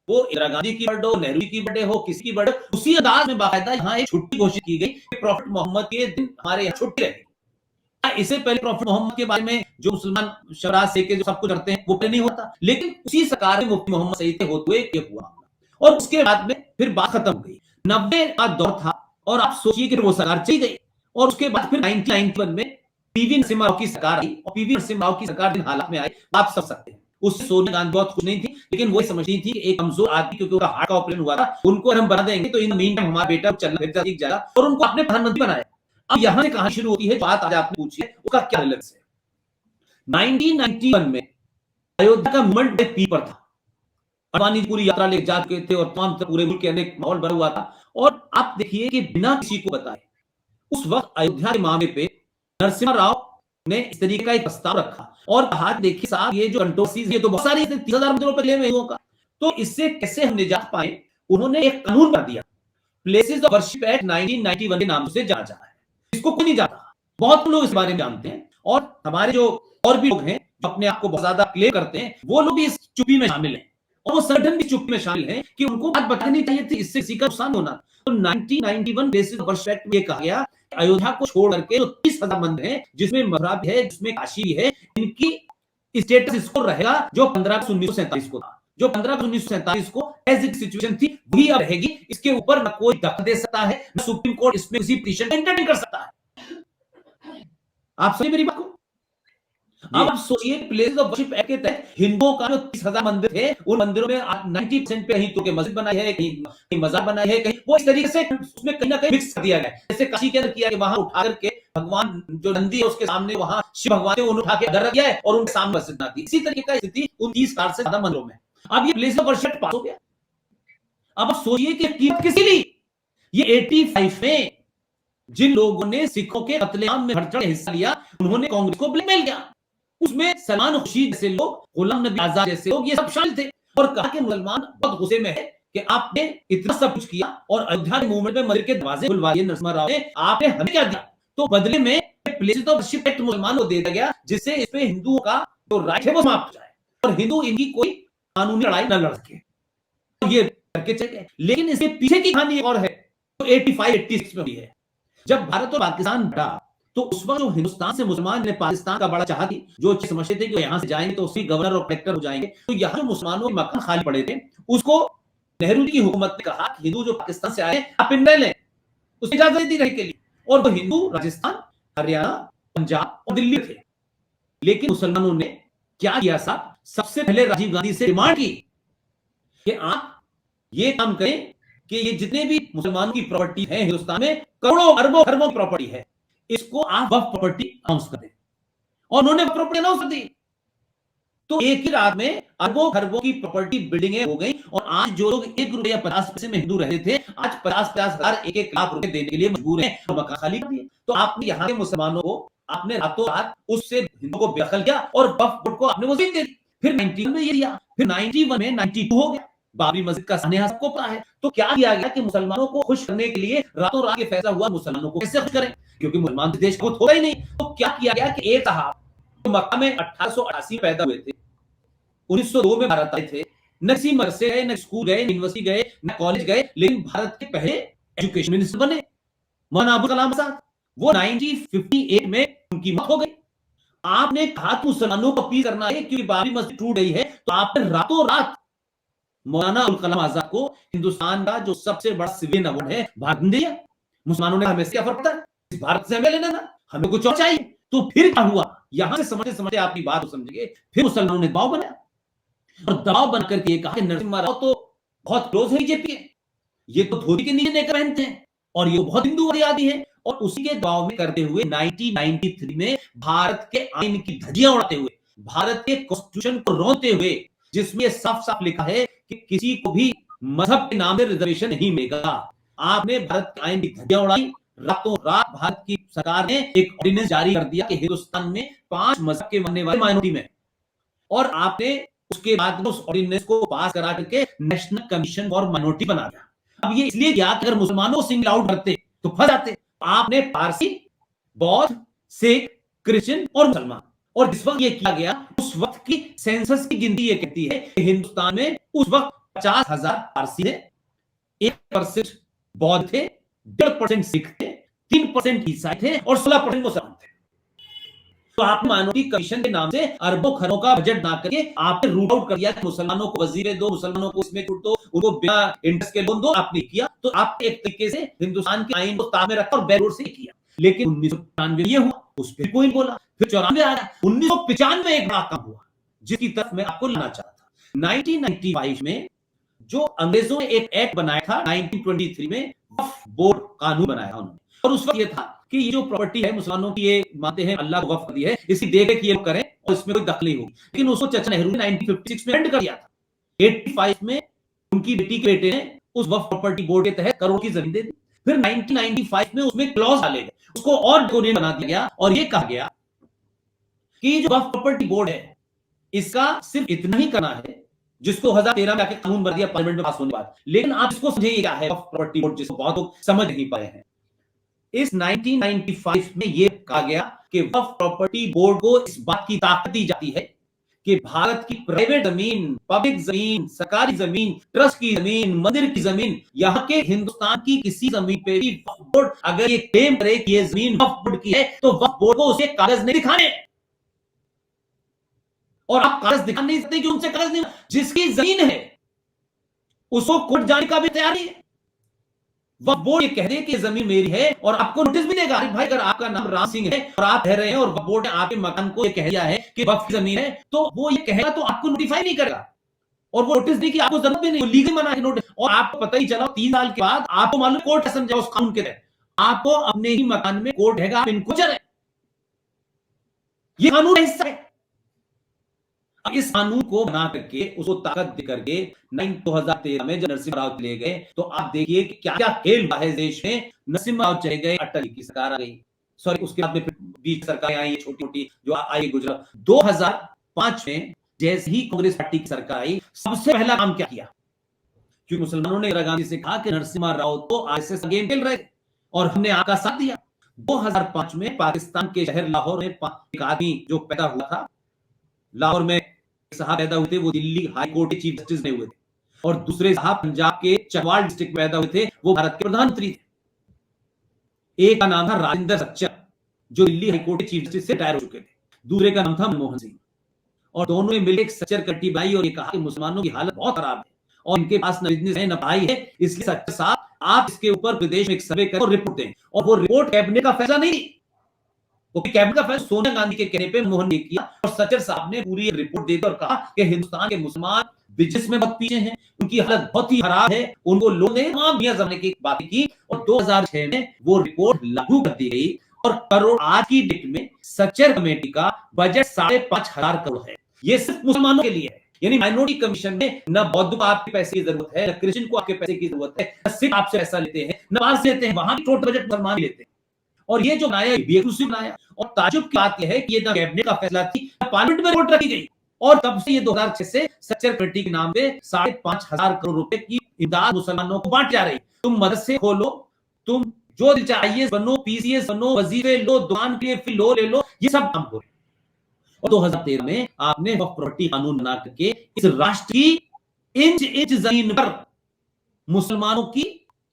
वो इंदिरा गांधी की बर्थडे हो, नेहरू की बर्थडे हो, किसी की बर्थडे, उसी अंदाज में बाकायदा यहाँ एक छुट्टी घोषित की गई कि प्रॉफिट मोहम्मद के दिन हमारे यहाँ छुट्टी रहेगी। इससे पहले प्रॉफिट मोहम्मद के बारे में जो मुसलमान शराब सेके जो सब कुछ करते हैं, वो पहले नहीं होता, लेकिन उसी सरकार में मुफ्ती मोहम्मद सईद होते हुए ये हुआ, और उसके बाद में फिर बात खत्म हो गई। 90 का दौर था, और आप सोचिए कि वो सरकार चली गई, और उसके बाद फिर 1991 में पीवी नरसिम्हा राव की सरकार आई, और पीवी नरसिम्हा राव की सरकार जिन हालात में आई आप समझ सकते हैं। उससे सोनिया गांधी बहुत खुश नहीं थी, लेकिन वो समझती थी कि एक कमजोर आदमी, क्योंकि उनका हार्ट का ऑपरेशन हुआ था, उनको हम बना देंगे तो इन मीन टाइम हमारा बेटा चलना फिर सीख जाएगा, और उनको अपने प्रधानमंत्री बनाया। अब यहां से कहानी शुरू होती है, बात आज आपने पूछी है, उसका क्या रिलेवेंस है। 1991 में अयोध्या का मूवमेंट पीक पर था, अडवाणी पूरी यात्रा लेकर जा चुके थे, और तमाम पूरे मुल्क के अनेक माहौल बना हुआ था, और आप देखिए कि बिना किसी को बताए उस वक्त अयोध्या के मामले पे नरसिम्हा राव ने इस तरीके का एक प्रस्ताव रखा, और कहा देखिए साहब, ये जो कंट्रोवर्सीज, ये तो बहुत सारी 30,000 मंदिरों पर क्लेम है हिंदुओं का, तो इससे कैसे हम निजात पाए। उन्होंने एक कानून बना दिया, प्लेसेस ऑफ वर्शिप एक्ट 1991 के नाम से जाना जाता है, इसको कोई नहीं जानता, बहुत लोग इस बारे में जानते हैं, और हमारे जो और भी लोग हैं अपने आप को बहुत ज्यादा क्लेम करते हैं, वो लोग भी इस चुप्पी में शामिल हैं, और वो संगठन भी चुप्पी में शामिल हैं कि उनको बात बतानी चाहिए थी, इससे किसी का नुकसान होना। तो 1991 प्लेसेस ऑफ वर्शिप एक्ट में ये कहा गया, अयोध्या को छोड़ करके जो 30,000 मंदिर हैं, जिसमें मथुरा भी है, जिसमें काशी भी है, इनकी स्टेटस इसको रहेगा जो 15/1947 को था, जो 15/1947 को एज इट सिचुएशन थी वही अब रहेगी, इसके ऊपर न कोई दखल दे सकता है, न सुप्रीम कोर्ट इसमें किसी पिटीशन एंटरटेन कर सकता है। आप समझिए मेरी बात को। अब आप सोचिए, प्लेसेस ऑफ वर्शिप एक्ट के तहत हिंदुओं का जो 30,000 मंदिर थे, उन मंदिरों में 90% पे कहीं तो के मस्जिद बनाई है, कहीं मजार बनाई है, कहीं वो इस तरीके से उसमें कहीं ना कहीं मिक्स कर दिया गया। जैसे काशी के अंदर किया कि वहां उठा करके भगवान जो नंदी है उसके सामने वहां शिव भगवान थे, उन्हें उठा के अंदर रख दिया है, और उनके सामने मस्जिद बना दी। इसी तरीके का स्थिति उन 30,000 से ज्यादा मंदिरों में। अब ये प्लेस ऑफ वर्शिप पास हो गया। अब सोचिए कि कीमत किसकी ली, ये 85 में जिन लोगों ने सिखों के कत्लेआम में बढ़ चढ़ हिस्सा लिया, उन्होंने कांग्रेस को ब्लैकमेल किया। उसमें सलमान खुर्शीद जैसे लोग, गुलाम नबी आजाद जैसे लोग, ये सब शामिल थे, और कहा कि मुसलमान बहुत गुस्से में है कि आपने इतना सब कुछ किया और अयोध्या मूवमेंट में मंदिर के दरवाजे खुलवाए नरसिम्हा राव ने, आपने हमें क्या दिया। तो बदले में प्लेसेस ऑफ वर्शिप एक्ट मुसलमानों को दे दिया गया, जिससे इस पे हिंदुओं का जो राइट है वो समाप्त हो जाए, और हिंदू इनकी कोई कानूनी लड़ाई न लड़ सके, ये करके चले। लेकिन इसके पीछे की कहानी और है, तो 85-86 में हुई है। जब भारत और पाकिस्तान बटा, तो उस वक्त जो हिंदुस्तान से मुसलमान ने पाकिस्तान का बड़ा चाहती, जो समझते थे कि यहां से जाएंगे तो उसी गवर्नर और कलेक्टर हो जाएंगे, तो यहाँ जो मुसलमानों के मकान खाली पड़े थे, उसको नेहरू जी की हुकूमत ने कहा कि हिंदू जो पाकिस्तान से आए आप इनमें लें, उसकी इजाजत दी रहने के लिए। और वो हिंदू राजस्थान, हरियाणा, पंजाब और दिल्ली थे। लेकिन मुसलमानों ने क्या किया साहब, सबसे पहले राजीव गांधी से डिमांड की कि आप ये काम करें कि ये जितने भी मुसलमानों की प्रॉपर्टी है हिंदुस्तान में, करोड़ों अरबों खरबों प्रॉपर्टी है, इसको आप वक्फ प्रॉपर्टी अनाउंस कर दें। और उन्होंने प्रॉपर्टी अनाउंस कर दी, तो एक ही रात में अरबों खरबों की प्रॉपर्टी बिल्डिंगें हो गई। और आज जो लोग 1 रुपया 50 पैसे में हिंदू रहते थे, आज 50-50 हजार 1-1 लाख रुपए देने के लिए मजबूर हैं और मकान खाली कर दिए। तो आपने यहाँ के मुसलमानों को आपने रातों रात उससे हिंदू को बेदखल किया और वक्फ बोर्ड को आपने वजीफ दे दी। फिर 91 में ये दिया, फिर 91 में 92 हो गया, बाबरी मस्जिद का सानिया सबको पता है। तो क्या किया गया कि मुसलमानों को खुश करने के लिए रातों रात ये फैसला हुआ, मुसलमानों को कैसे खुश करें, क्योंकि मुसलमान देश को होता ही नहीं। तो क्या किया गया कि एक साहब तो मक्का में 1888 में पैदा हुए थे, 1902 में भारत आए थे, न किसी मदरसे गए, न स्कूल गए, न यूनिवर्सिटी गए, न कॉलेज गए, लेकिन भारत के पहले एजुकेशन मिनिस्टर बने मौलाना अबुल कलाम आजाद। वो 1958 में उनकी मौत हो गई। आपने कहा मुसलमानों को अपील करना है क्योंकि बाबरी मस्जिद टूट गई है, तो आपने रातों रात मौलाना अबुल कलाम आजाद को हिंदुस्तान का जो सबसे बड़ा सिविलियन अवार्ड है भारत ने दिया। मुसलमानों ने हमें क्या फर्क पड़ता है, भारत से हमें लेना था, हमें कुछ और चाहिए। तो फिर क्या हुआ, यहां से समझते समझते आपकी बात को समझेंगे। फिर मुसलमानों ने दबाव बनाया और दबाव बनकर के कहा कि नरसिम्हा राव तो बहुत क्लोज है बीजेपी के, ये तो धोती के नीचे नेकर पहनते हैं और ये बहुत हिंदूवादी आदि है। और उसी के दबाव में करते हुए 1993 में भारत के आईन की धज्जियां उड़ाते हुए, भारत के कॉन्स्टिट्यूशन को रोते हुए, जिसमें साफ साफ लिखा है कि किसी को भी मजहब के नाम से रिजर्वेशन नहीं मिलेगा, आपने भारत के आईन की धज्जियां उड़ाई। रातों रात भारत की सरकार ने एक ऑर्डिनेंस जारी कर दिया कि हिंदुस्तान में 5 मजहब के मानने वाले माइनॉरिटी में, और आपने उसके बाद उस ऑर्डिनेंस को पास करा करके नेशनल कमीशन फॉर माइनॉरिटी बना दिया। अब ये इसलिए किया कि अगर मुसलमानों को सिंगल आउट करते तो फंस जाते। आपने पारसी, बौद्ध, सिख, क्रिश्चियन और मुसलमान, और जिस वक्त ये किया गया उस वक्त की सेंसस की गिनती ये कहती है कि हिंदुस्तान में उस वक्त 50,000 पारसी थे, 1% बौद्ध थे, 1.5% सिख थे, 3% ईसाई थे और 16% मुसलमान थे। तो आपने माइनॉरिटी कमीशन के नाम से अरबों खरबों का बजट ना करके आपने रूट आउट कर दिया कि मुसलमानों को वजीरे दो, मुसलमानों को इसमें छूट दो, उनको बिना इंटरेस्ट के लोन दो। आपने किया तो आपने एक तरीके से हिंदुस्तान के आईन को ताक में रखा और बैकवर्ड से किया। लेकिन 1995 ये हुआ, उस पर कोई बोला, फिर 94 आ गया, 1995 में एक बड़ा काम हुआ जिसकी तरफ मैं आपको लाना चाहता था। 1995 में जो अंग्रेजों ने एक एक्ट बनाया था, 1923 में वक्फ बोर्ड कानून बनाया उन्होंने, और उस वक्त ये था कि ये जो प्रॉपर्टी है मुसलमानों की, ये मानते हैं अल्लाह को वक्फ दी है, इसकी देख ये करें और इसमें कोई दखल नहीं होगी। लेकिन उसको चाचा नेहरू ने 1956 में एंड कर दिया था। 85 में उनकी बेटी के बेटे ने उस वक्फ प्रॉपर्टी बोर्ड के तहत करोड़ की जमीन दे दी। फिर 1995 में उसमें क्लॉज डाले गए, उसको और ड्रैकोनियन बना दिया गया और ये कहा गया कि जो वक्फ प्रॉपर्टी बोर्ड है इसका सिर्फ इतना ही करना है जिसको 2013 में आके कानून बन दिया पार्लियामेंट में पास होने के बाद। लेकिन आप इसको समझिए क्या है वक्फ प्रॉपर्टी बोर्ड, जिसको बहुत लोग समझ नहीं पाए हैं। इस 1995 में यह कहा गया कि वक्फ प्रॉपर्टी बोर्ड को इस बात की ताकत दी जाती है कि भारत की प्राइवेट जमीन, पब्लिक जमीन, सरकारी जमीन, ट्रस्ट की जमीन, मंदिर की जमीन, यहां के हिंदुस्तान की किसी जमीन पे भी वक्फ बोर्ड अगर ये क्लेम करे कि ये जमीन वक्फ बोर्ड की है तो वक्फ बोर्ड को उसे कागज नहीं दिखाने, और आप कागज दिखा नहीं सकते कि उनसे कागज नहीं, जिसकी जमीन है उसको कोर्ट जाने का भी तैयार नहीं है। वक्फ बोर्ड ये कह दे कि जमीन मेरी है और आपको नोटिस भी देगा, भाई अगर आपका नाम राम सिंह है और आप कह रहे हैं और वक्फ बोर्ड ने आपके मकान को ये कह दिया है कि वक्फ की जमीन है, तो वो ये कहेगा तो आपको नोटिफाई नहीं करेगा और वो नोटिस दी कि आपको जरूरत भी नहीं, लीगल मना है नोटिस। और आपको पता ही चला 3 साल के बाद आपको मालूम कोर्ट समझा उस कानून के तहत आपको अपने ही मकान में कोर्ट रहेगा, आप इनको चले, ये कानून हिस्सा है। अब इस कानून को बना करके उसको ताकत दे करके 2013 में जब नरसिम्हा राव चले गए तो आप देखिए कि क्या क्या खेल हुआ है देश में। नरसिम्हा राव चले गए, अटल जी की सरकार आ गई, सॉरी उसके बाद में बीच सरकारें आई छोटी छोटी जो आई गुजरात। 2005 में जैसे ही कांग्रेस पार्टी की सरकार आई, सबसे पहला काम क्या किया, क्योंकि मुसलमानों ने इंदिरा गांधी से कहा कि नरसिम्हा राव तो आईएसएस गेम खेल रहे और हमने आपका साथ दिया। 2005 में पाकिस्तान के शहर लाहौर में एक आदमी जो पैदा हुआ था, लाहौर में साहब पैदा हुए थे, वो दिल्ली हाई कोर्ट के चीफ जस्टिस बने हुए थे, और दूसरे साहब पंजाब के चकवाल डिस्ट्रिक्ट में पैदा हुए थे, वो भारत के प्रधानमंत्री थे। एक का नाम था राजेंद्र सच्चर, जो दिल्ली हाईकोर्ट के चीफ जस्टिस से रिटायर हो चुके थे। दूसरे का नाम था मनमोहन सिंह। और दोनों ने मिलकर एक सच्चर कमेटी बनाई और ये कहा कि मुसलमानों की हालत बहुत खराब है और इनके पास न बिजनेस है न पढ़ाई है, इसलिए सच्चर साहब आप इसके ऊपर प्रदेश में एक सर्वे करें और रिपोर्ट दें। और वो रिपोर्ट कैबिनेट का फैसला नहीं, वो कैबिनेट का फैसला सोनिया गांधी के कहने पे मनमोहन ने किया और सच्चर साहब ने पूरी रिपोर्ट दी और कहा कि हिंदुस्तान के मुसलमान बिजनेस में बहुत पीछे हैं, उनकी हालत बहुत ही खराब है। उनको लोगों ने तमाम दुनिया जमाने की बात की और 2006 में वो रिपोर्ट लागू कर दी गई और करोड़ आज की डेट में सच्चर कमेटी का बजट 5,500 करोड़ है। ये सिर्फ मुसलमानों के लिए है, यानी माइनॉरिटी कमीशन में न बौद्ध को आपके पैसे की जरूरत है, न क्रिश्चियन को आपके पैसे की जरूरत है, न सिख आपसे पैसा लेते हैं, न पास लेते हैं, वहां भी टोटल बजट मुसलमान लेते हैं। और ये जो बनाया बेवकूफी बनाया। और ताजुब की बात यह है कि ये ना कैबिनेट का फैसला थी, पार्लियामेंट में रिपोर्ट रखी गई और तब से ये 2006 से सच्चर कमेटी के नाम पे 5,500 करोड़ रुपए की इमदाद मुसलमानों को बांट जा रही। तुम मदरसे खोलो, तुम जो दिल चाहे IAS बनो, PCS बनो, वजीफे लो, दुकान के लिए फी लो ले लो, ये सब काम करो। और 2013 में आपने वक्फ प्रॉपर्टी कानून बना करके इस राष्ट्र की इंच इंच जमीन पर मुसलमानों की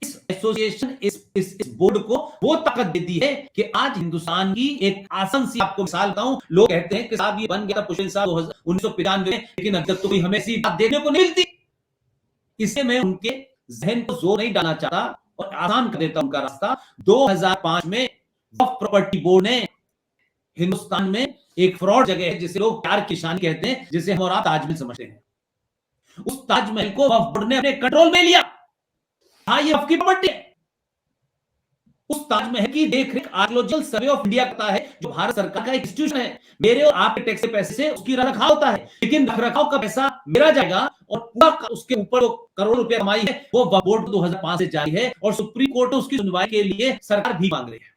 इस एसोसिएशन इस बोर्ड को वो ताकत दे दी है कि आज हिंदुस्तान की एक आसान सी आपको मिसाल बताऊं। लोग कहते हैं कि साहब ये बन गया था पुष्पिन साहब 1995 में, लेकिन अब तक तो कोई हमें ऐसी बात देखने को नहीं मिलती। इससे मैं उनके जहन को जोर नहीं डालना चाहता और आसान कर देता उनका रास्ता। 2005 में वक्फ प्रॉपर्टी बोर्ड ने हिंदुस्तान में एक फ्रॉड जगह है जिसे लोग प्यार की निशानी कहते हैं, जिसे हम और आप ताजमहल समझते हैं, उस ताजमहल को वक्फ बोर्ड ने अपने कंट्रोल में लिया। हाँ, ये वक्फ की प्रॉपर्टी है। उस ताजमहल की देखरेख आर्कियोलॉजिकल सर्वे ऑफ इंडिया करता है, जो भारत सरकार का एक इंस्टीट्यूशन है। मेरे और आपके टैक्स के पैसे से उसकी रखरखाव होता है, लेकिन रखरखाव का पैसा मेरा जाएगा और पूरा उसके ऊपर जो करोड़ रुपया कमाई है वो वक्फ बोर्ड 2005 से जारी है और सुप्रीम कोर्ट उसकी सुनवाई के लिए सरकार भी मांग रही है।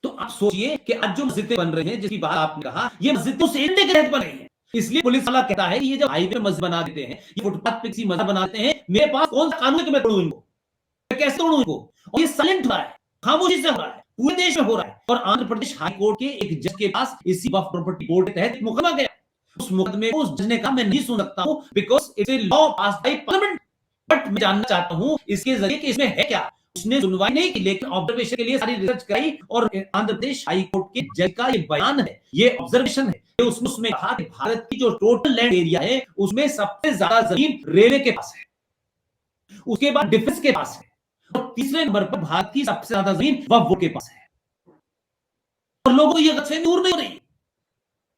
तो आप सोचिए कि आज जो मस्जिदें बन रही हैं, जिसकी बात आपने कहा, ये मस्जिदें उस एजेंडे के तहत बन रही हैं। इसलिए पुलिस वाला कहता है कि ये जब हाईवे मस्जिद बना देते हैं, ये फुटपाथ पे किसी मस्जिद बनाते हैं, मेरे पास कौन सा कानून है कि मैं तोड़ूं इनको, मैं कैसे तोड़ूं इनको? और ये साइलेंट हो रहा है, खामोशी से हो रहा है, पूरे देश में हो रहा है। और आंध्र प्रदेश हाई कोर्ट के एक जज के पास इसी वक्फ प्रॉपर्टी बोर्ड के तहत मुकदमा गया। उस मुकदमे को उस जज ने कहा मैं नहीं सुन सकता हूं because it's a law pass by parliament, but मैं जानना चाहता हूं इसके जरिए कि इसमें है क्या। उसने सुनवाई नहीं की, लेकिन ऑब्जर्वेशन के लिए सारी रिसर्च कराई और आंध्र प्रदेश हाई कोर्ट के जज का ये बयान है, ये ऑब्जर्वेशन है कि उसमें कहा कि भारत की जो टोटल लैंड एरिया है उसमें सबसे ज्यादा जमीन रेलवे के पास है, उसके बाद डिफेंस के पास है और तीसरे नंबर पर भारत की सबसे ज्यादा जमीन वक्फ बोर्ड के पास है। और लोगों को ये गलतफहमी दूर नहीं हो रही,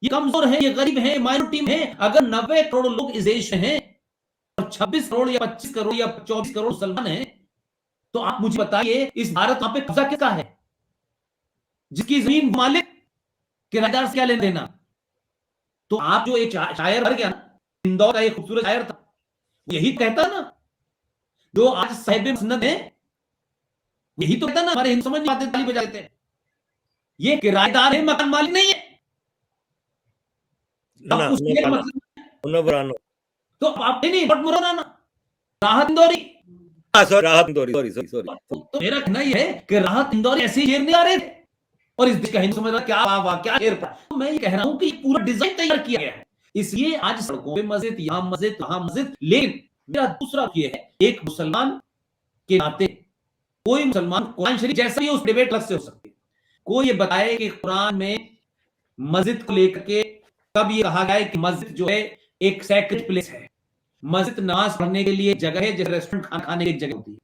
ये कमजोर है, ये गरीब है, माइनॉरिटी में है। अगर 90 करोड़ लोग इस देश में हैं और 26 करोड़ या 25 करोड़ या 24 करोड़ मुसलमान हैं, तो आप मुझे बताइए इस भारत पे कब्जा किसका है? जिसकी जमीन मालिक किराएदार से क्या लेना देना? तो आप जो एक शायर भर गया ना, इंदौर का एक खूबसूरत शायर था, यही कहता ना, जो आज साहिब मुसन्नद है, यही तो कहता ना, हमारे हिंदू समाज बातें ताली बजाते हैं, ये किराएदार है, मकान मालिक नहीं है। तो आप नहीं बट मुराना राहत इंदौरी, राहत इंदौरी, सॉरी। तो मेरा कहना यह है कि राहत इंदौरी ऐसे शेर नहीं आ रहे थे और इस देश का हिंदू समझ क्या वाह क्या शेर पड़ा। तो मैं ये कह रहा हूं कि पूरा डिजाइन तैयार किया गया है, इसलिए आज सड़कों पे मस्जिद, यहां मस्जिद, वहां मस्जिद। लेकिन मेरा दूसरा ये है, एक मुसलमान के नाते कोई मुसलमान कुरान शरीफ जैसा ही उस डिबेट अलग से हो सकती है, कोई ये बताए कि कुरान में मस्जिद को लेकर के कब ये कहा गया है कि मस्जिद जो है एक सैक्रेड प्लेस है, मस्जिद नमाज पढ़ने के लिए जगह है, जैसे रेस्टोरेंट खाना खाने की एक जगह होती है,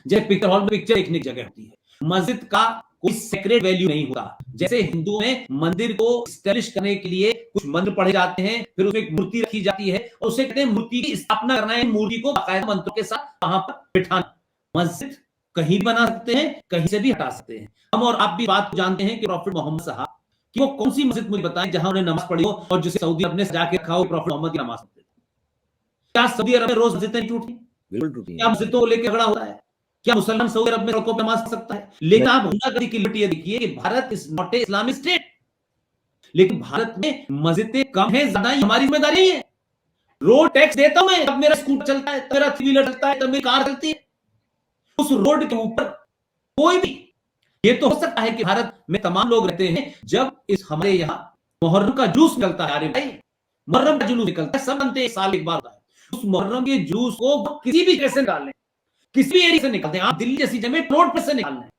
जैसे पिक्चर हॉल में पिक्चर देखने की जगह होती है। मस्जिद का कोई सेक्रेट वैल्यू नहीं होता। जैसे हिंदू में मंदिर को स्टैब्लिश करने के लिए कुछ मंत्र पढ़े जाते हैं, फिर उसमें एक मूर्ति रखी जाती है और उसे कहते हैं मूर्ति की स्थापना करना है, मूर्ति को बाकायदा मंत्रों के साथ वहां पर बिठाना। मस्जिद कहीं बना सकते हैं, कहीं से भी हटा सकते हैं। हम और आप भी बात जानते हैं कि प्रॉफिट मोहम्मद साहब कि वो कौन सी मस्जिद मुझे बताएं जहां उन्हें नमाज पढ़ी हो और जिसे सऊदी अरब ने सजा के रखा हो प्रॉफिट मोहम्मद की नमाज पढ़ते। क्या सऊदी अरब में रोज मस्जिदें टूटी? बिल्कुल टूटी। क्या मस्जिदों को लेकर झगड़ा होता है? क्या मुसलमान सऊदी अरब में सड़कों पर नमाज पढ़ सकता है? लेकिन आप गुंडागर्दी की लिमिट ये देखिए कि Bharat is not a Islamic state, लेकिन भारत में मस्जिदें कम है, ज्यादा ही हमारी जिम्मेदारी है। रोड टैक्स देता हूं मैं, तब मेरा स्कूटर चलता है, तब मेरा थ्री व्हीलर चलता है, तब मेरी कार चलती है। उस रोड के ऊपर कोई भी, ये तो हो सकता है कि भारत में तमाम लोग रहते हैं, जब इस हमारे यहाँ मुहर्रम का जूस निकलता है, अरे भाई मुहर्रम का जुलूस निकलता है, सब बनते हैं, साल एक बार होता है। उस मुहर्रम के जूस को किसी भी कैसे निकाल लें, किसी भी एरिया से निकलते हैं, आप दिल्ली जैसी जगह में कनॉट प्लेस से निकालना है,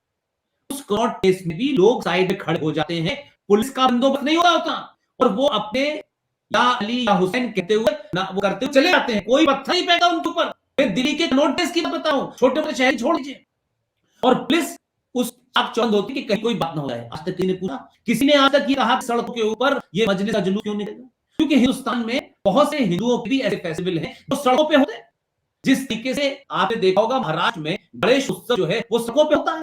उस कनॉट प्लेस में भी लोग साइड में खड़े हो जाते हैं, पुलिस का बंदोबस्त नहीं हो रहा होता, और वो अपने या अली या हुसैन कहते हुए ना वो करते हुए चले जाते हैं, कोई पत्थर नहीं फेंका उनके ऊपर। मैं दिल्ली के कनॉट प्लेस की बात बताऊं, छोटे मोटे शहर छोड़ दीजिए, और पुलिस उस आप चौंध होती कि कहीं कोई बात ना हो जाए। आज तक किसी ने पूछा, किसी ने आज तक ये कहा सड़कों के ऊपर ये मजलिस का जुलूस क्यों निकलेगा? क्योंकि हिंदुस्तान में बहुत से हिंदुओं के भी ऐसे फेस्टिवल हैं जो सड़कों पे होते हैं। जिस तरीके से आपने देखा होगा महाराष्ट्र में गणेश उत्सव जो है वो सड़कों पे होता है,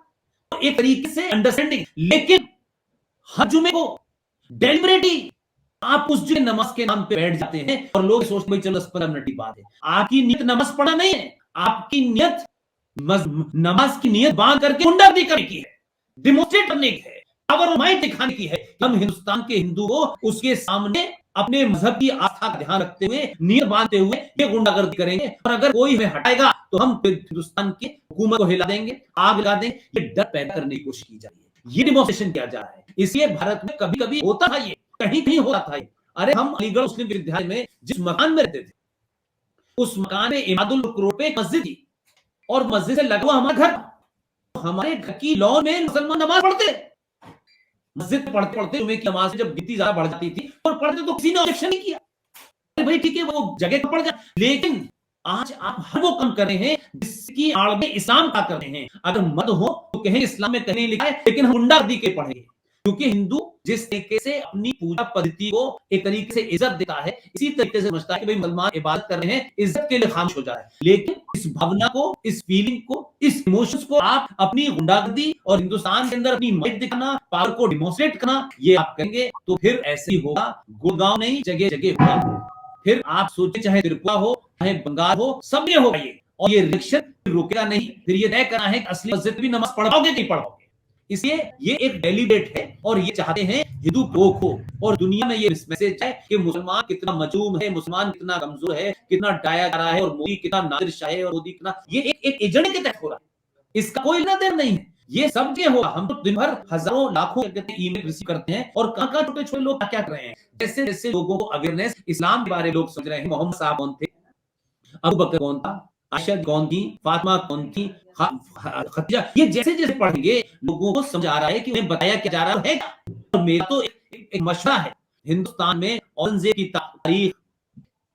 तो एक तरीके से अंडरस्टैंडिंग। लेकिन हर जुमे को डेलिबरेटली आप उस जुमे नमाज के नाम पे बैठ जाते हैं और लोग सोचते हैं चलो 10-15 मिनट की बात है। आपकी नियत नमाज पढ़ना नहीं है, आपकी नियत नमाज की नियत बांध करके गुंडागर्दी करने की है, डिमोन्स्ट्रेट करने की है, पावर ऑफ माइंड दिखाने की है। हम हिंदुस्तान के हिंदू को उसके सामने अपने मजहब की आस्था का ध्यान रखते हुए नियत बांधते हुए ये गुंडागर्दी करेंगे, और अगर कोई हमें हटाएगा तो हम हिंदुस्तान की हुकूमत को हिला देंगे, आग लगा देंगे। ये डर पैदा करने की कोशिश की जा रही है, ये डिमोन्स्ट्रेशन किया जा रहा है। इसलिए भारत में कभी कभी होता था, ये कहीं कहीं होता था। अरे हम अलीगढ़ मुस्लिम विश्वविद्यालय में जिस मकान में रहते थे, उस मकान में इमादुल रोड पे एक मस्जिद थी, और मस्जिद से लगा हुआ हमारा घर, हमारे घर की लॉन में मुसलमान नमाज पढ़ते, मस्जिद पढ़ते पढ़ते जुमे की नमाज जब गिनती ज्यादा बढ़ जाती थी और पढ़ते तो किसी ने ऑब्जेक्शन नहीं किया, अरे भाई ठीक है वो जगह पर पढ़ जाए। लेकिन आज आप हर वो काम कर रहे हैं जिसकी आड़ में इस्लाम का कर रहे हैं। अगर मत हो तो कहें इस्लाम में कहीं लिखा है, लेकिन हम गुंडागर्दी के पढ़ेंगे, क्योंकि हिंदू जिस तरीके से अपनी पूजा पद्धति को एक तरीके से इज्जत देता है, इसी तरीके से समझता है कि भाई मुसलमान इबादत कर रहे हैं, इज्जत के लिए खामोश हो जा रहा है। लेकिन इस भावना को, इस फीलिंग को, इस इमोशंस को आप अपनी गुंडागर्दी और हिंदुस्तान के अंदर अपनी माइट दिखाना, पावर को डिमोन्स्ट्रेट करना, ये आप करेंगे तो फिर ऐसे ही होगा। गुड़गांव नहीं, जगह जगह होगा। फिर आप सोचे चाहे त्रिपुरा हो, चाहे बंगाल हो, सब में होगा ये, और ये रिएक्शन रुकेगा नहीं। फिर ये तय करना है कि असली मस्जिद भी नमाज पढ़ाओगे नहीं पढ़ाओगे। इसलिए ये एक डेलीब्रेट है, और ये चाहते हैं हिंदू भोग हो और दुनिया में ये मैसेज है कि मुसलमान कितना मजलूम है, मुसलमान कितना कमजोर है, कितना डाया जा रहा है, और मोदी कितना नादिर शाह है, और मोदी कितना, ये एक एजेंडे के तहत हो रहा है। इसका कोई लेना देना नहीं है, ये सब जगह होगा। हम तो दिन भर हजारों लाखों ईमेल रिसीव करते हैं, और कहां छोटे छोटे लोग क्या कर रहे हैं, जैसे जैसे लोगों को अवेयरनेस इस्लाम के बारे में लोग समझ रहे हैं। मोहम्मद साहब कौन थे, अबू बकर कौन था, आयशा कौन थी, फातिमा कौन थी, खदीजा, ये जैसे जैसे पढ़ेंगे लोगों को समझ आ रहा है कि उन्हें बताया क्या जा रहा है। और मेरा तो एक मशवरा है, हिंदुस्तान में औरंगजेब की तारीख,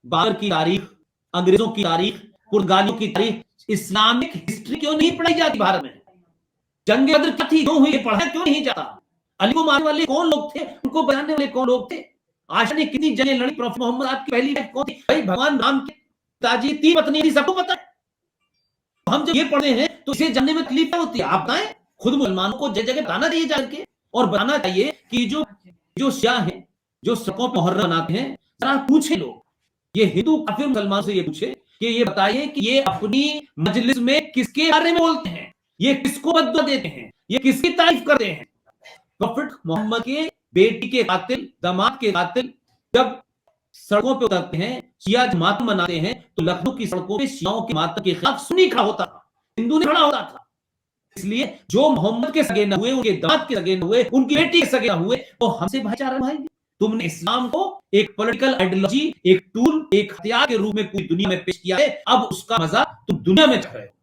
बाबर की तारीख, अंग्रेजों की तारीख, पुर्तगालियों की तारीख, इस्लामिक हिस्ट्री क्यों नहीं पढ़ाई जाती भारत में? जंग बदर क्या थी, क्यों हुई, पढ़ाया क्यों नहीं जाता? अली को मारने वाले कौन लोग थे, उनको बनाने वाले कौन लोग थे? आयशा ने कितनी जंगें लड़ी, प्रॉफेट मोहम्मद आपकी पहली वाइफ कौन थी? भाई भगवान राम की पिताजी 3 पत्नी थी, सबको पता है। हम जब ये पढ़ते हैं तो इसे जानने में तकलीफ होती है। आप बताएं, खुद मुसलमानों को जगह जगह बताना चाहिए जाके, और बताना चाहिए कि जो शिया हैं, जो सड़कों पर मुहर्रम मनाते हैं, जरा पूछे लोग, ये हिंदू काफिर मुसलमान से ये पूछे कि ये बताइए कि ये अपनी मजलिस में किसके बारे में बोलते हैं, ये किसको बद्दुआ देते हैं, ये किसकी तारीफ करते हैं? प्रॉफेट मोहम्मद के बेटी के कातिल, दामाद के कातिल जब सड़कों पे उतरते हैं, शिया मातम मनाते हैं, तो लखनऊ की सड़कों पे शियाओं के मातम के खिलाफ सुन्नी खड़ा होता था, हिंदू ने खड़ा होता था। इसलिए जो मोहम्मद के सगे न हुए, उनके दामाद के सगे न हुए, उनकी बेटी के सगे न हुए, वो हमसे भाईचारा निभाएंगे। तुमने इस्लाम को एक पॉलिटिकल आइडियोलॉजी, एक टूल, एक हथियार के रूप में पूरी दुनिया में पेश किया है। अब उसका मजा तुम दुनिया में चाह रहे हो।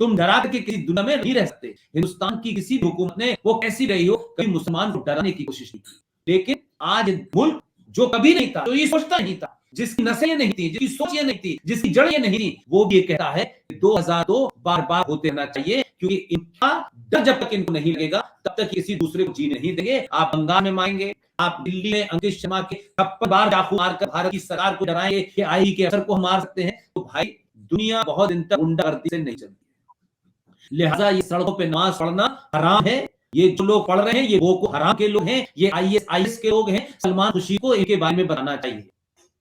तुम डरा के किसी दुनिया में नहीं रह सकते। हिंदुस्तान की किसी भी हुकूमत ने, वो कैसी रही हो, कभी मुसलमान को डराने की कोशिश नहीं की। लेकिन आज मुल्क जो कभी नहीं था, जो ये सोचता नहीं था, जिसकी नस्लें नहीं थी, जिसकी सोच ये नहीं थी, जिसकी जड़ें नहीं थी, वो भी ये कहता है कि 2002 बार बार होते रहना चाहिए, क्योंकि इनका डर जब तक इनको नहीं लगेगा तब तक किसी दूसरे को जीने नहीं देंगे। आप बंगाल में मारेंगे, आप दिल्ली में अंकित शर्मा के 56 बार चाकू मारकर भारत की सरकार को डराएंगे कि आई के असर को हम मार सकते हैं, तो भाई दुनिया बहुत दिन तक गुंडागर्दी से नहीं चलती। लिहाजा ये सड़कों पे नमाज पढ़ना हराम है। ये जो लोग पढ़ रहे हैं ये बोको हराम के लोग हैं, ये आईएस के लोग हैं। सलमान खुर्शीद को इनके बारे में बताना चाहिए,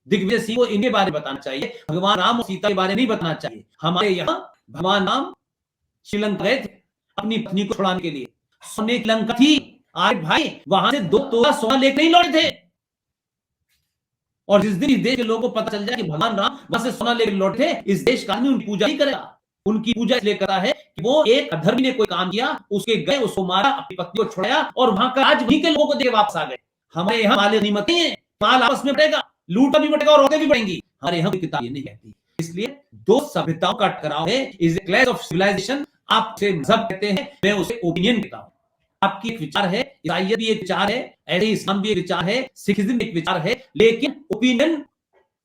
दिग्विजय सिंह को इनके बारे में बताना चाहिए, भगवान राम और सीता के बारे में नहीं बताना चाहिए। हमारे यहाँ भगवान राम श्रीलंका गए थे अपनी पत्नी को छुड़ाने के लिए, सोने की लंका थी। आज भाई वहां से 2 तोला सोना लेकर नहीं लौटे थे, और जिस दिन इस देश के लोगों को पता चल जाए कि भगवान राम वहां से सोना लेकर लौटे थे, इस देश का आदमी उनकी पूजा नहीं करेगा। उनकी पूजा इसलिए करा है कि वो एक अधर्मी ने कोई काम किया, उसके गए, उसको मारा, अपनी पत्नी को छुड़ाया, और वहां का आज वहीं के लोगों को दे वापस आ गए। हमारे यहाँ माल गनीमत नहीं है, माल आपस में बढ़ेगा, लूट भी बढ़ेगा और औरतें भी बढ़ेंगी। हमारे यहाँ की किताब ये नहीं कहती। इसलिए दो सभ्यताओं का टकराव है, is a clash of civilisation. आप उसे मजहब कहते हैं, मैं उसे ओपिनियन कहता हूं। आपकी एक विचार है, ईसाइयत भी एक विचार है, ऐसे ही इस्लाम भी एक विचार है, सिखिज्म भी एक विचार है, लेकिन ओपिनियन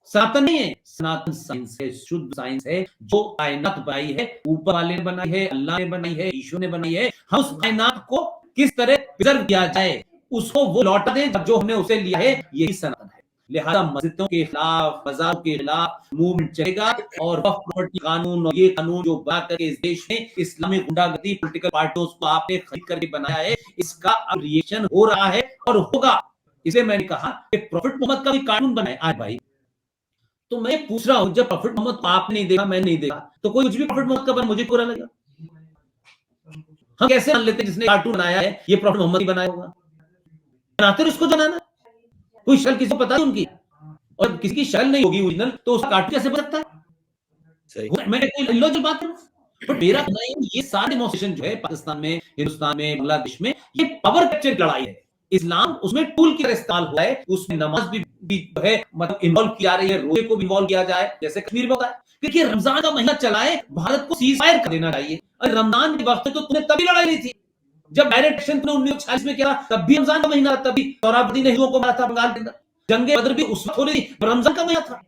सनातन नहीं है। सनातन साइंस है, शुद्ध साइंस है, जो कायनात बनाई है, ऊपर वाले ने बनाई है, अल्लाह ने बनाई है, ईश्वर ने बनाई है। हम उस कायनात को किस तरह प्रिजर्व किया जाए, उसको वो लौटा दे जो हमने उसे लिया है, यही सनातन है। लिहाजा मस्जिदों के खिलाफ, मज़ारों के खिलाफ मूवमेंट चलेगा, और वक्फ प्रॉपर्टी कानून और ये कानून जो बना करके इस देश में इस्लामिक गुंडागर्दी पॉलिटिकल पार्टियों को आपने खरीद करके बनाया है, इसका अब रिएक्शन हो रहा है और होगा। इसलिए मैंने कहा कि प्रॉफिट मोहम्मद का भी कानून बना है आज भाई। तो मैं पूछ रहा हूं, जब प्रॉफिट मोहम्मद को आपने नहीं देखा, मैं नहीं देखा, तो कोई कुछ भी प्रॉफिट मोहम्मद का बना मुझे बुरा लगेगा? हम कैसे मान लेते हैं जिसने कार्टून बनाया है ये प्रॉफिट मोहम्मद ही बनाया होगा? बनाते उसको बनाना, कोई शक्ल किसी को पता नहीं उनकी, और किसी की शक्ल नहीं होगी ओरिजिनल, तो उसका कार्टून कैसे बन सकता है? सही। मैं कोई इलॉजिकल बात करूं, पर मेरा कहना है ये सारे डेमोन्स्ट्रेशन जो है पाकिस्तान में, हिंदुस्तान में, बांग्लादेश में, ये पावर कैप्चर की लड़ाई है। इस्लाम उसमें टूल की तरह इस्तेमाल हुआ है, उसमें नमाज भी जो है मतलब इन्वॉल्व किया रही है, रोजे को भी इन्वॉल्व किया जाए, जैसे कश्मीर में होता है। क्योंकि रमजान का महीना चला है, भारत को सीज फायर कर देना चाहिए, और रमजान के वक्त तो तुमने तभी लड़ाई नहीं थी जब डायरेक्ट एक्शन तुमने 1946 में किया, तब भी रमजान का महीना, तभी सोहरावर्दी ने हिंदुओं को मारा था बंगाल के अंदर। जंगे बदर भी उस वक्त हो रही थी, रमजान का महीना था।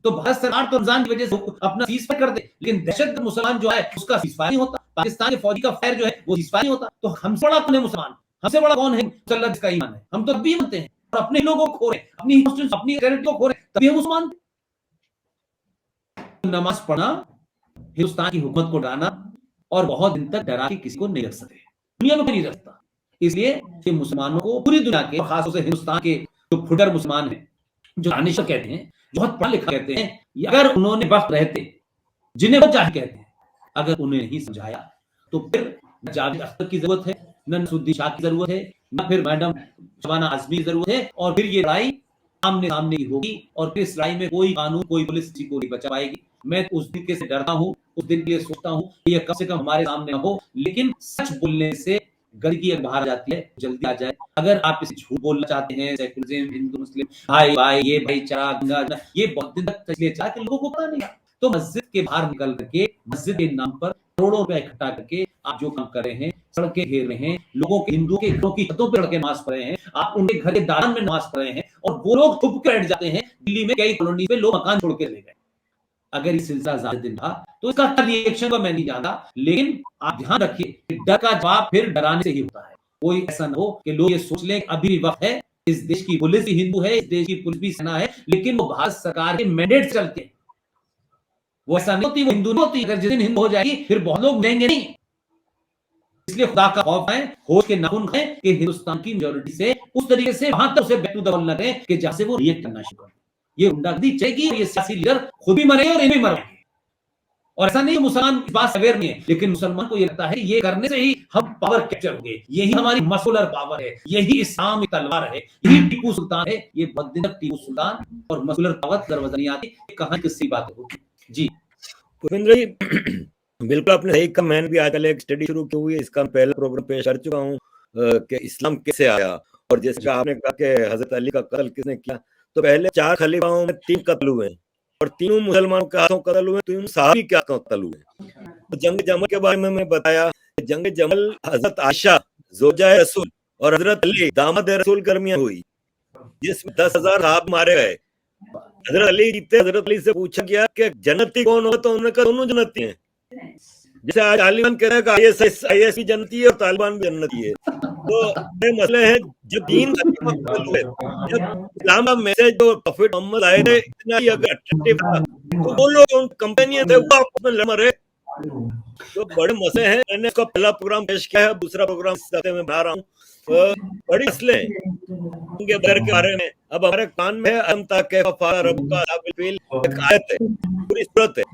तो भारत सरकार तो रमजान की वजह से अपना सीज फायर कर दे, लेकिन दहशत मुसलमान जो है उसका सीज फायर नहीं होता, पाकिस्तान के फौजी का फायर जो है वो सीज फायर नहीं होता। तो हमसे बड़ा कौन है मुसलमान? हमसे बड़ा कौन है मुसल्लत जिसका ईमान है? हम तो तभी मानते हैं, और अपने लोगों को खो रहे, अपनी अपनी टेरिटरी को खो रहे, तभी हम मुसलमान। नमाज पढ़ना, हिंदुस्तान की हुकूमत को डराना, और बहुत दिन तक डरा के किसी को नहीं रख सकते, दुनिया में नहीं रखता। इसलिए ये मुसलमानों को पूरी दुनिया के, खासतौर से हिंदुस्तान के जो फुटर मुसलमान हैं, जो दानिशवर कहते हैं, बहुत पढ़ा लिखा कहते हैं, अगर उन्होंने वक्त रहते, जिन्हें वो जाहिल कहते हैं, अगर उन्हें नहीं समझाया, तो फिर न जावेद अख्तर की जरूरत है, न नसरुद्दीन शाह की जरूरत है, न फिर मैडम शबाना आजमी की जरूरत है, और फिर ये लड़ाई आमने सामने की होगी, और फिर इस लड़ाई में कोई कानून, कोई पुलिस किसी को नहीं बचा पाएगी। मैं उस दिन के से डरता हूं, उस दिन के लिए सोचता हूं कि ये कम से कम हमारे सामने हो, लेकिन सच बोलने से गलती अगर बाहर जाती है, जल्दी आ जाए। अगर आप इसे झूठ बोलना चाहते हैं, सेकुलरिज्म, हिंदू मुस्लिम भाई भाई, ये भाईचारा, गंगा, ये बहुत दिन तक चले चाहे लोगों को पता नहीं। तो मस्जिद के बाहर निकल करके, मस्जिद के नाम पर करोड़ों रुपए इकट्ठा करके आप जो काम कर रहे हैं, सड़कें घेर रहे हैं, लोगों के, हिंदुओं के घरों की छतों पर लड़के नमाज पढ़ रहे हैं, आप उनके घर के दालान में नमाज पढ़ रहे हैं, और वो लोग छुप कर बैठ जाते हैं। दिल्ली में कई कॉलोनी में लोग मकान छोड़ के ले गए। अगर ये सिलसिला ज्यादा दिन रहा तो इसका रिएक्शन को मैं नहीं जानता, लेकिन आप ध्यान रखिए कि डर का जवाब फिर डराने से ही होता है। कोई ऐसा ना हो कि लोग ये सोच लें अभी भी वक्त है, इस देश की पुलिस भी हिंदू है, इस देश की पुलिस भी सेना है, लेकिन वो भारत सरकार के मैंडेट से चलते हैं। वो ऐसा नहीं होती, वो हिंदू नहीं होती। अगर जिस दिन हिंदू हो जाएगी फिर बहुत लोग मिलेंगे नहीं। इसलिए खुदा का खौफ है, होश के नाखून है कि हिंदुस्तान की मेजॉरिटी से उस तरीके से वहां तक उसे बैक टू द वर्ल्ड न करें कि जहां से वो रिएक्ट करना शुरू करें। ये गुंडागर्दी चलेगी, ये सियासी लीडर खुद भी मरेंगे और ये भी मरेंगे। और ऐसा नहीं मुसलमान इस बात से अवेयर नहीं है, लेकिन मुसलमान को ये लगता है ये करने से ही हम पावर कैप्चर होंगे, यही हमारी मस्कुलर पावर है, यही इस्लाम की तलवार है, यही टीपू सुल्तान है। ये बहुत दिन तक टीपू सुल्तान और मस्कुलर पावर दरवाजा नहीं आती। कहां किसकी बात होगी? जी पुष्पेंद्र जी, बिल्कुल आपने सही कहा। मैंने भी आजकल एक स्टडी शुरू की हुई है, इसका पहला प्रोग्राम पेश कर चुका हूँ कि इस्लाम कैसे आया। और जैसे आपने कहा कि हजरत अली का कत्ल किसने किया, तो पहले 4 खलीफाओं में 3 कत्ल हुए, और तीनों मुसलमानों के हाथों कत्ल हुए, तीनों सहाबी के हाथों कत्ल हुए। तो जंग जमल के बारे में मैं बताया, जंग जमल हजरत आयशा ज़ौजा रसूल और हजरत अली दामाद रसूल के दरमियान हुई, जिसमें 10,000 सहाब मारे गए। हजरत अली जीते, हजरत अली से पूछा गया कि जन्नती कौन हो, तो उन्होंने कहा दोनों जन्नती हैं। जैसे आज तालिबान कह रहा है कि आईएस भी जन्नती है और तालिबान भी जन्नती है। तो ये मसले हैं। जब दीन जब इस्लाम का मैसेज जो प्रॉफिट मोहम्मद आए थे इतना ही अगर अट्रैक्टिव था, तो वो लोग उन कंपेनियन थे वो आपस में लड़ मरे। तो बड़े मसले हैं। मैंने इसका पहला प्रोग्राम पेश किया है, दूसरा प्रोग्राम इस हफ्ते में बना रहा हूँ। बड़ी मसले हैं उनके बारे के बारे में। अब हमारे कान में है रब का एक आयत है, पूरी सूरत है।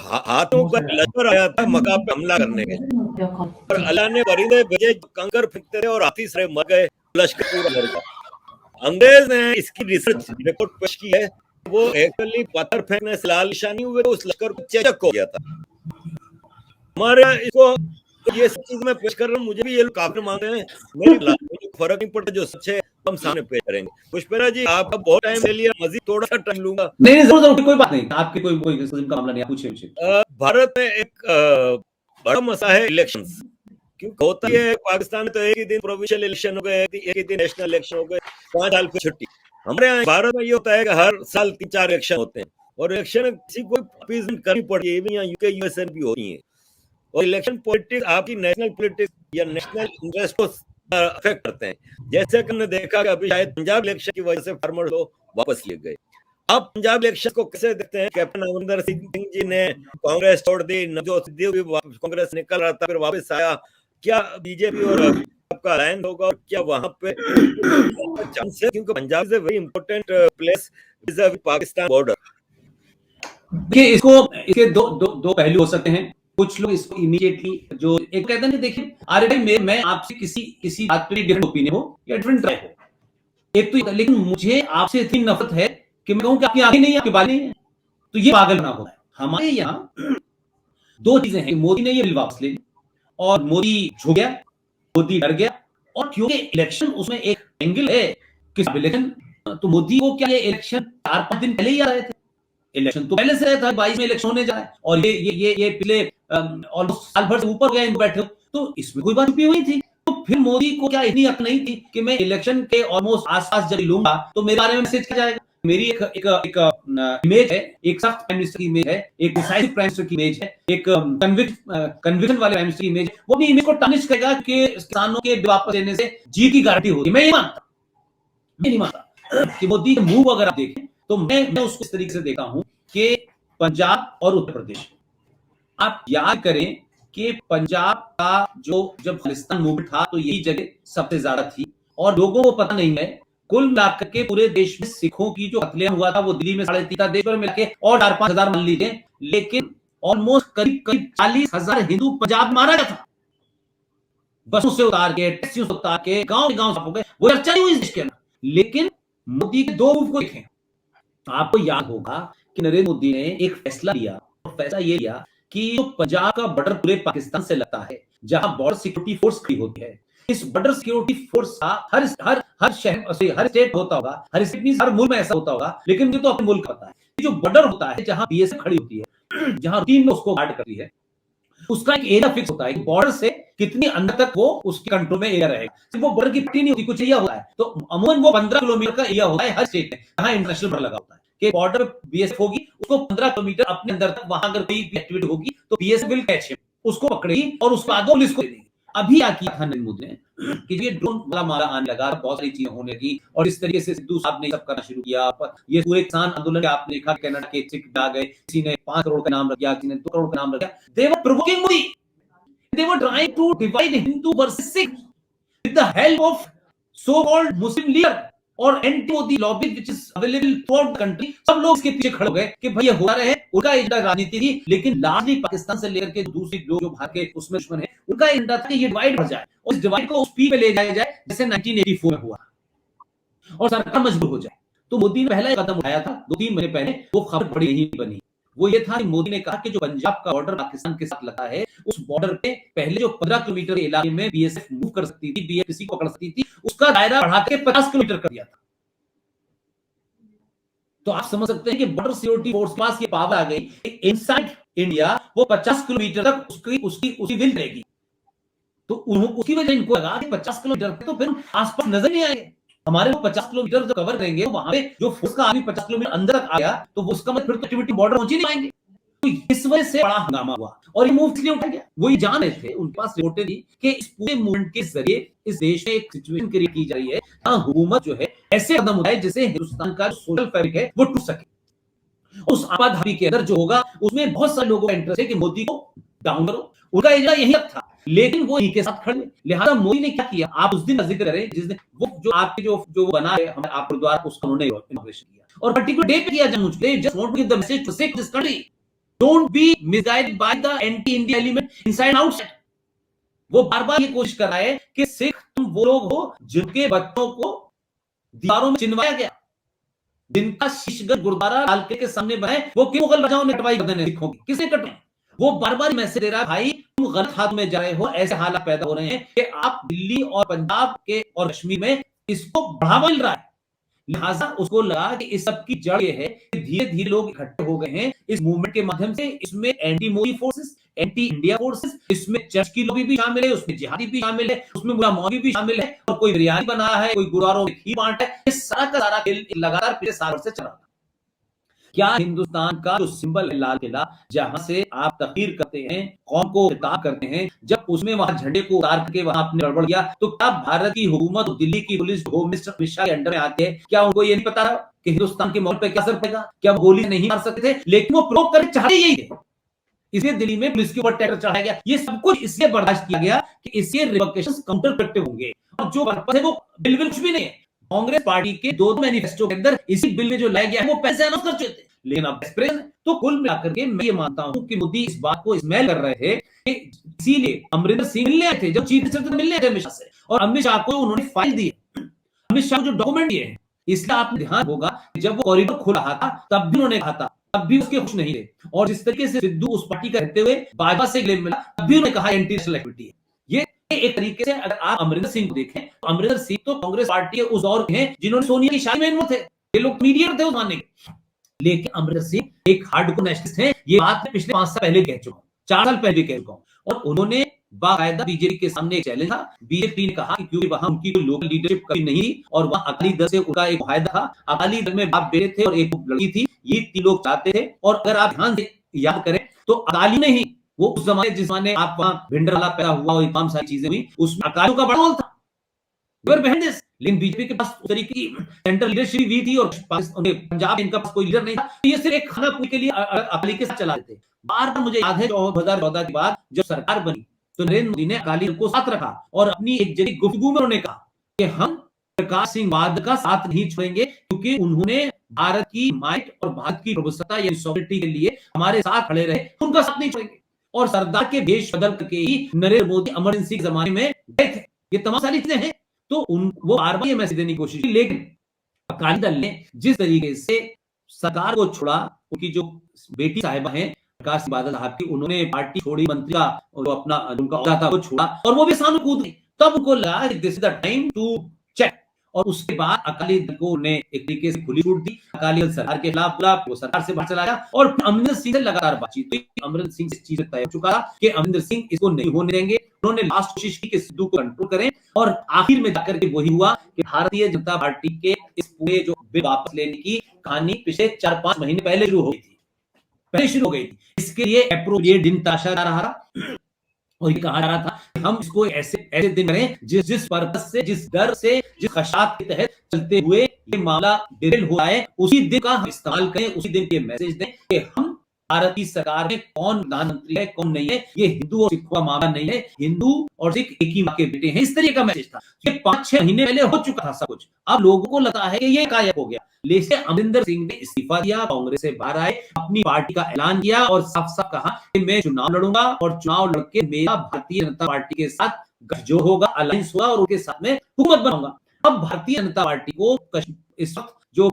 हाथों का लश्कर आया था मक्का पे हमला करने के, और अल्लाह ने परिंदे भेजे, कंकर फेंकते थे और हाथी से मर गए, लश्कर पूरा मर गया। अंग्रेज ने इसकी रिसर्च रिपोर्ट पेश की है। वो एक्चुअली पत्थर फेंकने से लाल निशानी हुए, तो उस लश्कर को चेचक हो गया था। हमारे यहाँ इसको ये सब चीज मैं पेश कर रहा हूँ। मुझे भी ये लोग काफिर मानते हैं, मुझे फर्क नहीं पड़ता, जो सच है हम सामने पेश करेंगे। पुष्पेंद्र जी, आपका बहुत टाइम ले लिया, मजीद थोड़ा सा टाइम लूंगा। नहीं जरूर जरूर, कोई बात नहीं, आपके कोई इस किस्म का मामला नहीं, पूछिए। भारत में एक बड़ा मसला है इलेक्शंस, क्योंकि होता ही है पाकिस्तान में तो एक ही दिन प्रोविंशियल इलेक्शन हो गए, एक ही दिन नेशनल इलेक्शन हो गए, 5 साल फिर छुट्टी। हमारे यहाँ भारत में ये होता है कि हर साल 3-4 इलेक्शन होते हैं, और इलेक्शन में किसी को अपीजमेंट करनी पड़ती है, even यहाँ यूके यूएसए भी होती है। और इलेक्शन पॉलिटिक्स आपकी नेशनल पॉलिटिक्स या नेशनल इंटरेस्ट को अफेक्ट करते हैं। जैसे कि हमने देखा कि अभी शायद पंजाब इलेक्शन की वजह से फार्मर को वापस लिए गए। अब पंजाब इलेक्शन को कैसे देखते हैं? कैप्टन अमरिंदर सिंह जी ने कांग्रेस छोड़ दी, नवजोत सिद्धू भी कांग्रेस निकल रहा था, फिर वापस आया। क्या बीजेपी और आपका अलायंस होगा, और क्या वहां पे चांस है? क्योंकि Punjab is a very important place is Pakistan border. देखिए, इसके दो पहलू हो सकते हैं। कुछ लोग इसको इमीडिएटली जो एक कहते हैं कि देखिए अरे भाई मैं आपसे किसी बात पे डिफरेंट ओपिनियन हो या डिफरेंट राय हो, एक तो, लेकिन मुझे आपसे इतनी नफरत है कि मैं कहूं कि आपकी आंखें नहीं है, आपके बाल नहीं है, तो ये पागल बना होता है। हमारे यहाँ दो चीजें हैं, मोदी ने ये बिल वापस ले ली और मोदी झुक गया, मोदी डर गया। और क्योंकि इलेक्शन उसमें एक एंगल है कि इलेक्शन, तो मोदी को क्या ये इलेक्शन 4-5 दिन पहले ही आ रहे थे? इलेक्शन तो पहले से रहा था, 22 में इलेक्शन होने जा रहा है, और ये पिछले ऑलमोस्ट साल भर से ऊपर हो गया इन बैठे हो, तो इसमें कोई बात छुपी हुई थी? तो फिर मोदी को क्या इतनी अक्ल नहीं थी कि मैं इलेक्शन के ऑलमोस्ट आसपास जब लूंगा तो मेरे बारे में मैसेज किया जाएगा? मेरी एक इमेज है, एक सख्त प्राइम मिनिस्टर की इमेज है, एक डिसाइसिव प्राइम मिनिस्टर की इमेज है, एक कन्विक्शन वाले प्राइम मिनिस्टर की इमेज है, वो अपनी इमेज को टार्निश करेगा कि किसानों के वापस देने से जीत की गारंटी होगी। मैं नहीं मानता कि मोदी के मूव अगर आप देखें तो मैं उसको इस तरीके से देखा हूं कि पंजाब और उत्तर प्रदेश, आप याद करें कि पंजाब का जो जब खालिस्तान मूवमेंट था तो यही जगह सबसे ज्यादा थी, और लोगों को पता नहीं है कुल मिलाकर के पूरे देश में सिखों की जो कत्लेआम हुआ था वो दिल्ली में 3.5 था, देश भर में मिलकर और 4-5 हजार मान लीजिए, लेकिन ऑलमोस्ट करीब 40,000 हिंदू पंजाब मारा गया था। बसों से उतार के, टैक्सियों से उतार के, गांव हो गए, वो चर्चा नहीं हुई देश के अंदर। लेकिन मोदी के दो मूव को देखें, आपको याद होगा कि नरेंद्र मोदी ने एक फैसला लिया, और फैसला ये लिया कि जो पंजाब का बॉर्डर पूरे पाकिस्तान से लगता है, जहां बॉर्डर सिक्योरिटी फोर्स खड़ी होती है, इस बॉर्डर सिक्योरिटी फोर्स का हर शहर, हर स्टेट होता होगा, हर स्टेट मींस हर मुल्क में ऐसा होता होगा, लेकिन मुझे तो अपने मुल्क का पता है कि जो बॉर्डर होता है, जहां बीएसएफ खड़ी होती है, जहां रूटीन में उसको गार्ड करती है, उसका एक एरिया फिक्स होता है कि बॉर्डर से कितनी अंदर तक वो उसके कंट्रोल में एरिया रहेगा। सिर्फ वो बॉर्डर की पट्टी नहीं होती, कुछ एरिया होता है, तो अमूमन वो 15 किलोमीटर का एरिया होता है हर स्टेट में, जहां इंटरनेशनल बॉर्डर लगा होता है कि बॉर्डर बीएसएफ होगी, उसको 15 किलोमीटर अपने अंदर तक, वहां अगर कोई एक्टिविटी होगी तो बीएसएफ विल कैच हिम, उसको पकड़ेगी और उसको आगे पुलिस को दे देगी। अभी क्या किया था नरेंद्र मोदी ने कि ये ड्रोन वाला मारा आने लगा, बहुत सारी चीजें होने लगी, और इस तरीके से सिद्धू साहब ने सब करना शुरू किया। ये पूरे किसान आंदोलन आपने देखा, कनाडा के सिख आ गए, किसी ने 5 करोड़ का नाम रख दिया, किसी ने 2 करोड़ का नाम रख दिया। They were provoking Modi, they were trying to divide Hindu versus Sikh with the help of so-called Muslim leader और anti-Modi lobby which is available throughout the country। सब लोग इसके पीछे खड़े हो गए कि भाई ये होता रहे, उनका एजेंडा राजनीति थी, लेकिन लार्जली पाकिस्तान से लेकर के दूसरी लोग जो भारत के उसमें दुश्मन है, उनका एजेंडा था कि ये डिवाइड हो जाए, और इस डिवाइड को उस पी पे ले जाया जाए जैसे 1984 में हुआ, और सरकार मजबूर हो जाए। तो मोदी ने पहला कदम उठाया था 2-3 महीने पहले, वो खबर बड़ी नहीं बनी। वो ये था कि मोदी ने कहा कि जो पंजाब का बॉर्डर पाकिस्तान के साथ लगा है, उस बॉर्डर पे पहले जो 15 किलोमीटर के इलाके में बीएसएफ मूव कर सकती थी, बीएसएफ किसी को पकड़ सकती थी, उसका दायरा बढ़ा के 50 किलोमीटर कर दिया था। तो आप समझ सकते हैं कि बॉर्डर सिक्योरिटी फोर्स के पास ये पावर आ गई कि इनसाइड इंडिया वो 50 किलोमीटर तक उसकी विल रहेगी। तो उसकी वजह इनको लगा कि 50 किलोमीटर तो फिर आसपास नजर नहीं आएंगे हमारे, वो 50 किलोमीटर जो कवर करेंगे, वहां पे जो फोर्स का आदमी 50 किलोमीटर अंदर तक आ गया तो वो उसका मतलब फिर तो एक्टिविटी बॉर्डर पहुंच ही नहीं पाएंगे। तो इस वजह से बड़ा हंगामा हुआ, और ये मूव इसलिए उठा गया, वो ये जान रहे थे, उनके पास रिपोर्टें थी कि इस पूरे मूवमेंट के जरिए इस देश में एक सिचुएशन क्रिएट की जा रही है जहां हुकूमत जो है ऐसे कदम उठाए जिससे हिंदुस्तान का सोशल फैब्रिक है वो टूट सके। उस आपाधापी के अंदर जो होगा उसमें बहुत सारे लोगों का इंटरेस्ट है कि मोदी को डाउन करो, उनका एजेंडा यही था, लेकिन वो इनके साथ खड़े। लिहाजा मोदी ने क्या किया, आप उस दिन का जिक्र करें जिस दिन वो जो आपके जो बना है हमारे आप गुरुद्वारा, उसका उन्होंने इनॉग्रेशन किया, और पर्टिकुलर डे पे किया जब they just want to give the message to Sikh this country, don't be misguided by the anti India element inside outside. वो बार-बार ये कोशिश कर रहा है कि सिख तुम वो लोग हो जिनके बच्चों को दीवारों में चिनवाया गया, जिनका शीशगढ़ गुरुद्वारा लाल किले के सामने बना है, वो क्यों मुगल राजाओं ने कटवाई गर्दनें सिखों की, किसने कटवाई? वो बार-बार मैसेज दे रहा है, भाई तुम गलत हाथ में जा रहे हो, ऐसे हालात पैदा हो रहे हैं कि आप दिल्ली और पंजाब के और कश्मीर में इसको बढ़ावा मिल रहा है। लिहाजा उसको लगा कि इस सब की जड़ ये है कि धीरे धीरे लोग इकट्ठे हो गए हैं इस मूवमेंट के माध्यम से। इसमें anti Modi forces, anti India forces, इसमें चर्च की लोग भी शामिल है, उसमें जिहादी भी शामिल है, उसमें मुल्ला मौलवी भी शामिल है, और कोई बिरयानी बना है, कोई गुरुद्वारों में खीर बांट है। ये सारा का सारा खेल लगातार पिछले साल से चल रहा था। क्या हिंदुस्तान का जो सिंबल है लाल किला, जहां से आप तकरीर करते हैं, कौम को खिताब करते हैं, जब उसमें वहां झंडे को उतार करके वहां आपने गड़बड़ किया, तो क्या भारत की हुकूमत, दिल्ली की police, home minister Amit Shah के अंडर में आते हैं, क्या उनको ये नहीं पता कि हिंदुस्तान के माहौल पे क्या असर पड़ेगा? क्या वो गोली नहीं मार सकते थे? लेकिन वो प्रोव करना चाहते यही थे, इसलिए दिल्ली में पुलिस के ऊपर ट्रैक्टर चढ़ाया गया। ये सब कुछ इसलिए बर्दाश्त किया गया कि इससे रिपरकशंस काउंटर प्रोडक्टिव होंगे, और जो पर्पस है वो बिल्कुल कुछ भी नहीं है। कांग्रेस पार्टी के दो मैनिफेस्टो के अंदर इसी बिल में जो लाया गया है वो पैसे अनाउंस कर चुके थे, लेकिन अब एक्सप्रेस। तो कुल मिलाकर के मैं ये मानता हूं कि मोदी इस बात को स्मेल कर रहे थे कि इसीलिए अमरिंदर सिंह मिलने आए थे, जब चीफ मिनिस्टर थे मिलने आए थे अमित शाह से, और अमित शाह को उन्होंने फाइल दी, अमित शाह को जो डॉक्यूमेंट दिए हैं। इसलिए आपको ध्यान होगा जब वो कॉरिडोर खुल रहा था तब भी उन्होंने कहा था, तब भी उसके खुश नहीं थे, और जिस तरीके से सिद्धू उस पार्टी का रहते हुए भाजपा से क्लेम मिला, तब भी उन्होंने कहा एंटी नेशनल एक्टिविटी है। ये एक तरीके से अगर आप अमरिंदर सिंह को देखें तो अमरिंदर सिंह तो कांग्रेस पार्टी के उस दौर के हैं जिन्होंने सोनिया की शादी में इन्वॉल्व थे, ये लोग मीडिएटर थे उस मानने के। लेकिन अमरिंदर सिंह एक हार्डकोर नेशनलिस्ट हैं, ये बात मैं पिछले 5 साल पहले कह चुका हूं, 4 साल पहले कह चुका हूं, और उन्होंने बाकायदा बीजेपी के सामने एक चैलेंज था। बीजेपी ने कहा कि क्योंकि वहां उनकी कोई लोकल लीडरशिप कभी नहीं थी, और वहां अकाली दल से उनका एक मुआहदा था, अकाली दल में बाप बेटे थे और एक लड़की थी, ये 3 लोग चाहते थे। और अगर आप ध्यान से याद करें तो अकाली ने ही वो उस जमाने जिस जमाने आप वहां भिंडराला पैदा हुआ और तमाम सारी चीजें हुई, उसमें अकालियों का बड़ा रोल था, लेकिन बीजेपी के पास उस तरीके की सेंट्रल लीडरशिप भी थी, और पंजाब इनका पास कोई लीडर नहीं था, तो ये सिर्फ एक खाना पूरी के लिए अकाली के साथ चला देते। बार बार मुझे याद है 2014 के बाद जब सरकार बनी तो नरेंद्र मोदी ने अकाली दल को साथ रखा, और अपनी एक जगह गुफ्तगू में उन्होंने कहा कि हम प्रकाश सिंह बादल का साथ नहीं छोड़ेंगे, क्योंकि उन्होंने भारत की माइट और भारत की प्रभुसत्ता या सॉवरेनिटी के लिए हमारे साथ खड़े रहे, उनका साथ नहीं छोड़ेंगे। और सरदार के भेष बदल करके ही नरेंद्र मोदी अमरिंदर सिंह के जमाने में गए थे। ये तमाम सारी चीजें हैं, तो वो बार बार ये मैसेज देने की कोशिश की, लेकिन अकाली दल ने जिस तरीके से सरकार को छोड़ा, उनकी जो बेटी साहिबा हैं प्रकाश सिंह बादल साहब की, उन्होंने पार्टी छोड़ी, मंत्री का जो अपना उनका ओहदा था वो छोड़ा, और वो भी सामने कूद गई, तब उनको लगा कि this is the time to check. और उसके बाद अकाली दल को उन्हें एक तरीके से खुली छूट दी, अकाली दल सरकार के खिलाफ बोला, वो सरकार से बाहर चला गया, और अमरिंदर सिंह से लगातार बातचीत हुई। अमरिंदर सिंह से चीजें तय हो चुका कि अमरिंदर सिंह इसको नहीं होने देंगे। उन्होंने लास्ट कोशिश की कि सिद्धू को कंट्रोल करें, और आखिर में जाकर के वही हुआ कि भारतीय जनता पार्टी के इस पूरे जो बिल वापस लेने की कहानी पिछले 4-5 महीने पहले शुरू हो गई थी, इसके लिए एप्रोप्रिएट दिन तलाशा जा रहा था, और ये कहा जा रहा था कि हम इसको ऐसे दिन करें जिस पर्पस से, जिस डर से, जिस खशात के तहत चलते हुए ये मामला डिरेल हो रहा है, उसी दिन का हम इस्तेमाल करें, उसी दिन के मैसेज दें कि हम भारत की सरकार में कौन प्रधानमंत्री है कौन नहीं है, ये हिंदू और सिखों का मामला नहीं है, हिंदू और सिख एक ही मां के बेटे हैं, इस तरीके का मैसेज था। ये 5-6 महीने पहले हो चुका था सब कुछ, अब लोगों को लगता है कि ये गायब हो गया। लेकिन अमरिंदर सिंह ने इस्तीफा दिया, कांग्रेस से बाहर आए, अपनी पार्टी का ऐलान किया, और साफ साफ कहा कि मैं चुनाव लड़ूंगा, और चुनाव लड़के मेरा भारतीय जनता पार्टी के साथ गठजोड़ होगा, अलायंस होगा, और उनके साथ में हुकूमत बनाऊंगा। अब भारतीय जनता पार्टी को इस वक्त जो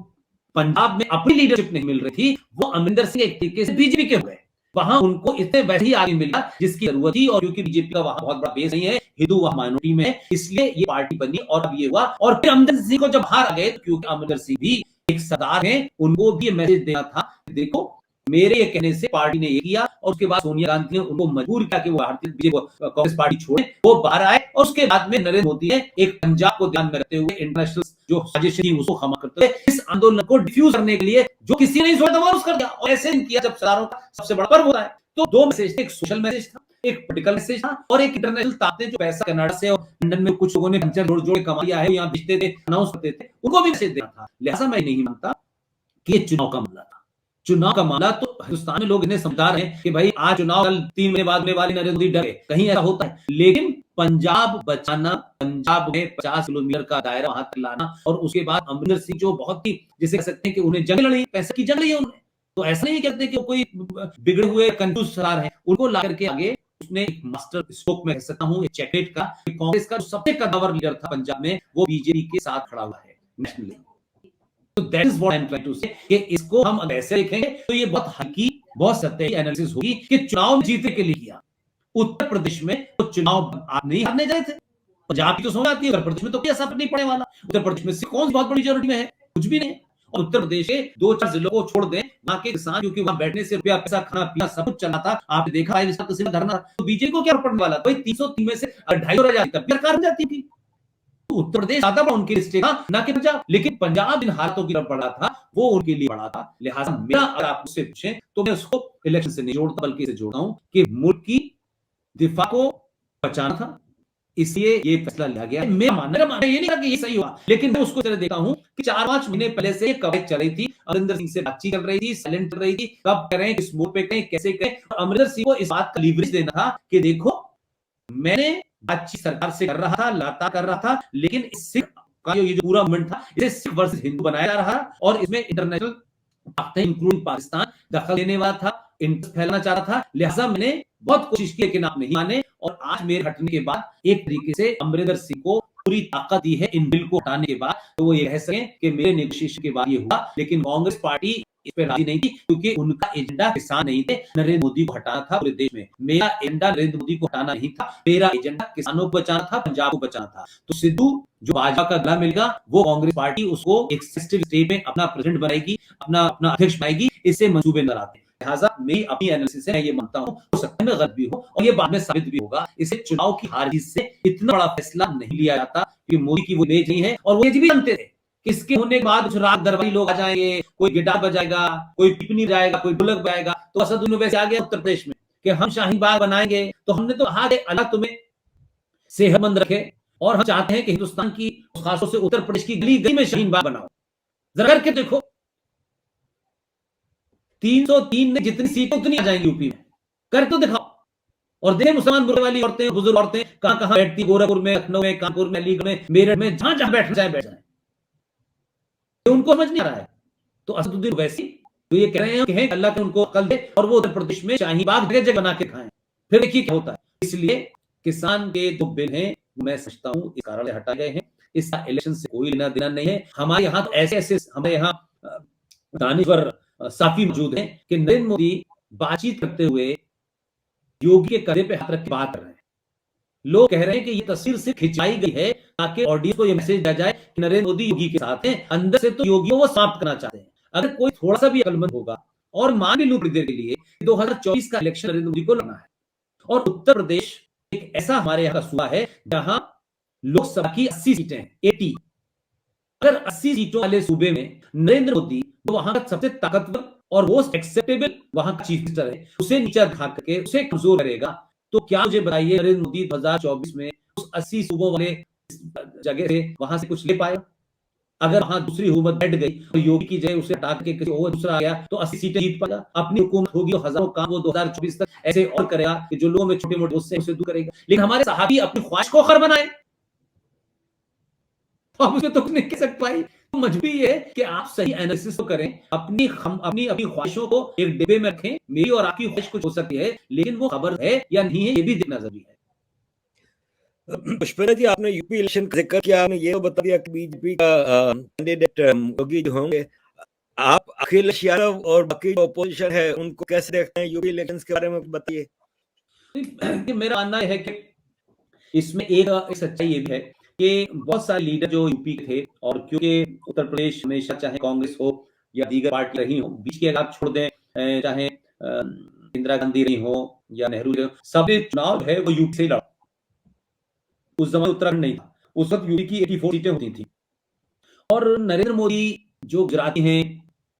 पंजाब में अपनी लीडरशिप नहीं मिल रही थी, वो अमरिंदर सिंह एक तरीके से बीजेपी के हो गए, वहां उनको इतने वैसे ही आदमी मिला जिसकी जरूरत थी, और क्योंकि बीजेपी का वहां बहुत बड़ा बेस नहीं है, हिंदू वहां माइनॉरिटी में है, इसलिए ये पार्टी बनी, और अब ये हुआ। और फिर अमरिंदर सिंह को जब हार आ गए, क्योंकि अमरिंदर सिंह भी एक सरदार हैं, उनको भी ये मैसेज देना था, देखो मेरे ये कहने से पार्टी ने ये किया, और उसके बाद सोनिया गांधी ने उनको मजबूर किया कि वो भारतीय कांग्रेस पार्टी छोड़े, वो बाहर आए, और उसके बाद में नरेंद्र मोदी ने एक पंजाब को ध्यान में रखते हुए इंटरनेशनल जो साजिश थी उसको खत्म करते हुए इस आंदोलन को डिफ्यूज करने के लिए जो किसी ने नहीं सोचा था वो कर दिया, और ऐसे किया जब सरदारों का सबसे बड़ा पर्व होता है। तो 2 मैसेज थे, एक सोशल मैसेज था, एक पॉलिटिकल मैसेज था, और एक इंटरनेशनल ताकतें जो पैसा कनाडा से और लंदन में कुछ लोगों ने पंचर जोड़ जोड़ कमा लिया है, यहाँ बेचते थे, अनाउंस करते थे, उनको भी मैसेज देना था। लिहाजा मैं नहीं मानता कि ये चुनाव का मामला था। चुनाव का मामला तो हिंदुस्तान में लोग इन्हें समझदार हैं कि भाई आज चुनाव कल 3 महीने बाद होने वाली, नरेंद्र मोदी डरे, कहीं ऐसा होता है, लेकिन पंजाब बचाना, पंजाब में 50 किलोमीटर का दायरा वहां तक लाना, और उसके बाद अमरिंदर सिंह जो बहुत ही जिसे कह सकते हैं कि उन्हें जंग लड़ी, पैसे की जंग लड़ी है उन्होंने, तो ऐसा नहीं कहते कि कोई बिगड़े हुए कंफ्यूज सरदार है, उनको ला करके आगे उसने एक मास्टर स्ट्रोक में कह सकता हूं चेकमेट का, कांग्रेस का जो सबसे कद्दावर लीडर था पंजाब में, वो बीजेपी के साथ खड़ा हुआ है नेशनली। तो that is what I am trying to say कि इसको हम अगर ऐसे देखेंगे तो ये बहुत हल्की, बहुत सतही एनालिसिस होगी कि चुनाव जीतने के लिए किया। उत्तर प्रदेश में तो चुनाव आप नहीं हारने गए थे, पंजाब की तो समझ आती है, उत्तर प्रदेश में तो कोई असर नहीं पड़ने वाला। उत्तर प्रदेश में सिर्फ कौन सी बहुत बड़ी मेजॉरिटी में है, कुछ भी नहीं। और उत्तर प्रदेश के 2-4 जिलों को छोड़ दें, वहां के किसान, क्योंकि वहां बैठने से रुपया पैसा खाना पीना सब कुछ चला था, आपने देखा है विस्तार तहसील में धरना, तो बीजेपी को क्या पड़ने वाला, तो 303 में से 250 रह जाती, तब भी सरकार बन जाती थी। तो उत्तर प्रदेश ज्यादा बड़ा उनके लिस्ट था ना कि पंजाब, लेकिन पंजाब इन हालातों की तरफ बढ़ा था, वो उनके लिए बढ़ा था। लिहाजा मेरा, अगर आप मुझसे पूछें तो मैं उसको इलेक्शन से नहीं जोड़ता, बल्कि इसे जोड़ता हूं कि मुल्क की दिफा को बचाना था, इसलिए ये फैसला लिया गया है। मेरा मानना ये नहीं था कि ये सही हुआ, लेकिन मैं उसको तरह देखा हूं कि 4-5 महीने पहले से कवरेज चल रही थी, अमरिंदर सिंह से बातचीत चल रही थी, साइलेंट चल रही थी, कब करें, किस मोड पे करें, कैसे करें। अमरिंदर सिंह को इस बात का लीवरेज देना था कि देखो मैंने बातचीत सरकार से कर रहा था, लगातार कर रहा था, लेकिन सिख का ये जो पूरा मूवमेंट था, इसे सिख वर्सेस हिंदू बनाया जा रहा और इसमें इंटरनेशनल ताकतें इंक्लूडिंग पाकिस्तान दखल देने वाला था, इंटरेस्ट फैलाना चाह रहा था। लिहाजा मैंने बहुत कोशिश की, लेकिन आप नहीं माने, और आज मेरे हटने के बाद एक तरीके से अमरिंदर सिंह को पूरी ताकत दी है इन बिल को हटाने के बाद, तो वो ये कह सकें कि मेरे नेगोशिएशन के बाद ये हुआ। लेकिन कांग्रेस पार्टी इस पे राजी नहीं थी, क्योंकि उनका एजेंडा किसान नहीं थे, नरेंद्र मोदी को हटाना था पूरे देश में। मेरा एजेंडा नरेंद्र मोदी को हटाना नहीं था, मेरा एजेंडा किसानों को बचाना था, पंजाब को बचाना था। तो सिद्धू जो भाजपा का गला मिलेगा, वो कांग्रेस पार्टी उसको एक स्टेट में अपना प्रेसिडेंट बनाएगी, अपना अध्यक्ष बनाएगी, इससे मंसूबे नजर आते हैं। लिहाजा मेरी अपनी एनालिसिस है, मैं ये मानता हूं, हो सकता है मैं गलत भी हूं और ये बाद में साबित भी होगा। इसे चुनाव की हार जीत से इतना बड़ा फैसला नहीं लिया जाता, क्योंकि मोदी की वो इमेज नहीं है, और वो ये भी जानते थे किसके होने के बाद कुछ राग दरबारी लोग आ जाएंगे, कोई गिटार बजाएगा, कोई पिपनी बजाएगा, कोई ढोलक बजाएगा। तो असद वैसे आ गया उत्तर प्रदेश में कि हम शाहीन बाग बनाएंगे, तो हमने तो कहा कि अल्लाह तुम्हें सेहतमंद रखे, और हम चाहते हैं कि हिंदुस्तान की, खासतौर से उत्तर प्रदेश की गली गली में शाहीन बाग बनाओ। जरा करके देखो, 303 ने जितनी सीटें उतनी आ जाएंगी यूपी में, कर तो दिखाओ। और देखें मुसलमान बुरे वाली औरतें, बुजुर्ग औरतें कहां कहां बैठती, गोरखपुर में, लखनऊ में, कानपुर में, अलीगढ़ में, मेरठ में, जहां जहां बैठ जाए बैठ जाए, उनको समझ नहीं आ रहा है। तो असदुद्दीन ओवैसी तो ये कह रहे हैं कि अल्लाह के उनको अकल दे, और वो उत्तर प्रदेश में शाहीन बाग जगह जगह बना के खाएं, फिर देखिए क्या होता है। इसलिए किसान के जो बिल हैं, मैं समझता हूं इस कारण से हटाए गए हैं, इसका इलेक्शन से कोई लेना देना नहीं है। हमारे यहाँ तो ऐसे ऐसे, हमारे यहाँ दानिश्वर साफी मौजूद हैं कि नरेंद्र मोदी बातचीत करते हुए योगी के कंधे पे हाथ रख के बात कर रहे हैं। लोग कह रहे हैं कि ये तस्वीर सिर्फ खिंचाई गई है ताकि ऑडियंस को ये मैसेज दिया जाए कि नरेंद्र मोदी योगी के साथ हैं, अंदर से तो योगी को वो समाप्त करना चाहते हैं। अगर कोई थोड़ा सा भी अकलमंद होगा और मान भी लूं देर के लिए 2024 का इलेक्शन नरेंद्र मोदी को लड़ना है, और उत्तर प्रदेश एक ऐसा हमारे यहाँ का सूबा है जहां लोकसभा की 80 सीटें, 80, अगर 80 सीटों वाले सूबे में नरेंद्र मोदी जो वहां का सबसे ताकतवर और मोस्ट एक्सेप्टेबल वहां का चीफ मिनिस्टर है, उसे नीचा दिखा करके उसे कमजोर करेगा, तो क्या मुझे बताइए नरेंद्र मोदी 2024 में उस 80 सूबों वाले जगह से वहां से कुछ ले पाएगा? अगर वहां दूसरी हुकूमत बैठ गई और योगी की जगह उसे हटा के किसी और दूसरा आ गया, तो 80 सीटें जीत पाएगा। अपनी हुकूमत होगी और हजारों काम वो 2024 तक ऐसे और करेगा कि जो लोगों में छोटे मोटे गुस्से उसे दूर करेगा। लेकिन हमारे सहाबी अपनी ख्वाहिश को खर बनाए, तो आप उसमें तो नहीं कह सकते भाई। तो मजबूरी है कि आप सही एनालिसिस तो करें, अपनी ख्वाहिशों को एक डिब्बे में रखें। मेरी और आपकी ख्वाहिश कुछ हो सकती है, लेकिन वो खबर है या नहीं है ये भी देखना जरूरी है। पुष्पेंद्र जी, आपने यूपी इलेक्शन का जिक्र किया, आपने ये तो बता दिया कि बीजेपी का कैंडिडेट योगी जो होंगे। आप अखिलेश यादव और बाकी जो अपोजिशन है उनको कैसे देखते हैं? यूपी इलेक्शंस के बारे में बताइए। मेरा मानना है कि इसमें एक सच्चाई ये भी है कि बहुत सारे लीडर जो यूपी के थे, और क्योंकि उत्तर प्रदेश हमेशा चाहे कांग्रेस हो या दीगर पार्टी रही हो, बीच के अगर आप छोड़ दें, चाहे इंदिरा गांधी रही हो या नेहरू रही हो, सभी चुनाव है वो यूपी से लड़ा। उस समय उत्तराखंड नहीं था, उस वक्त यूपी की 84 सीटें होती थी। और नरेंद्र मोदी जो गुजराती हैं,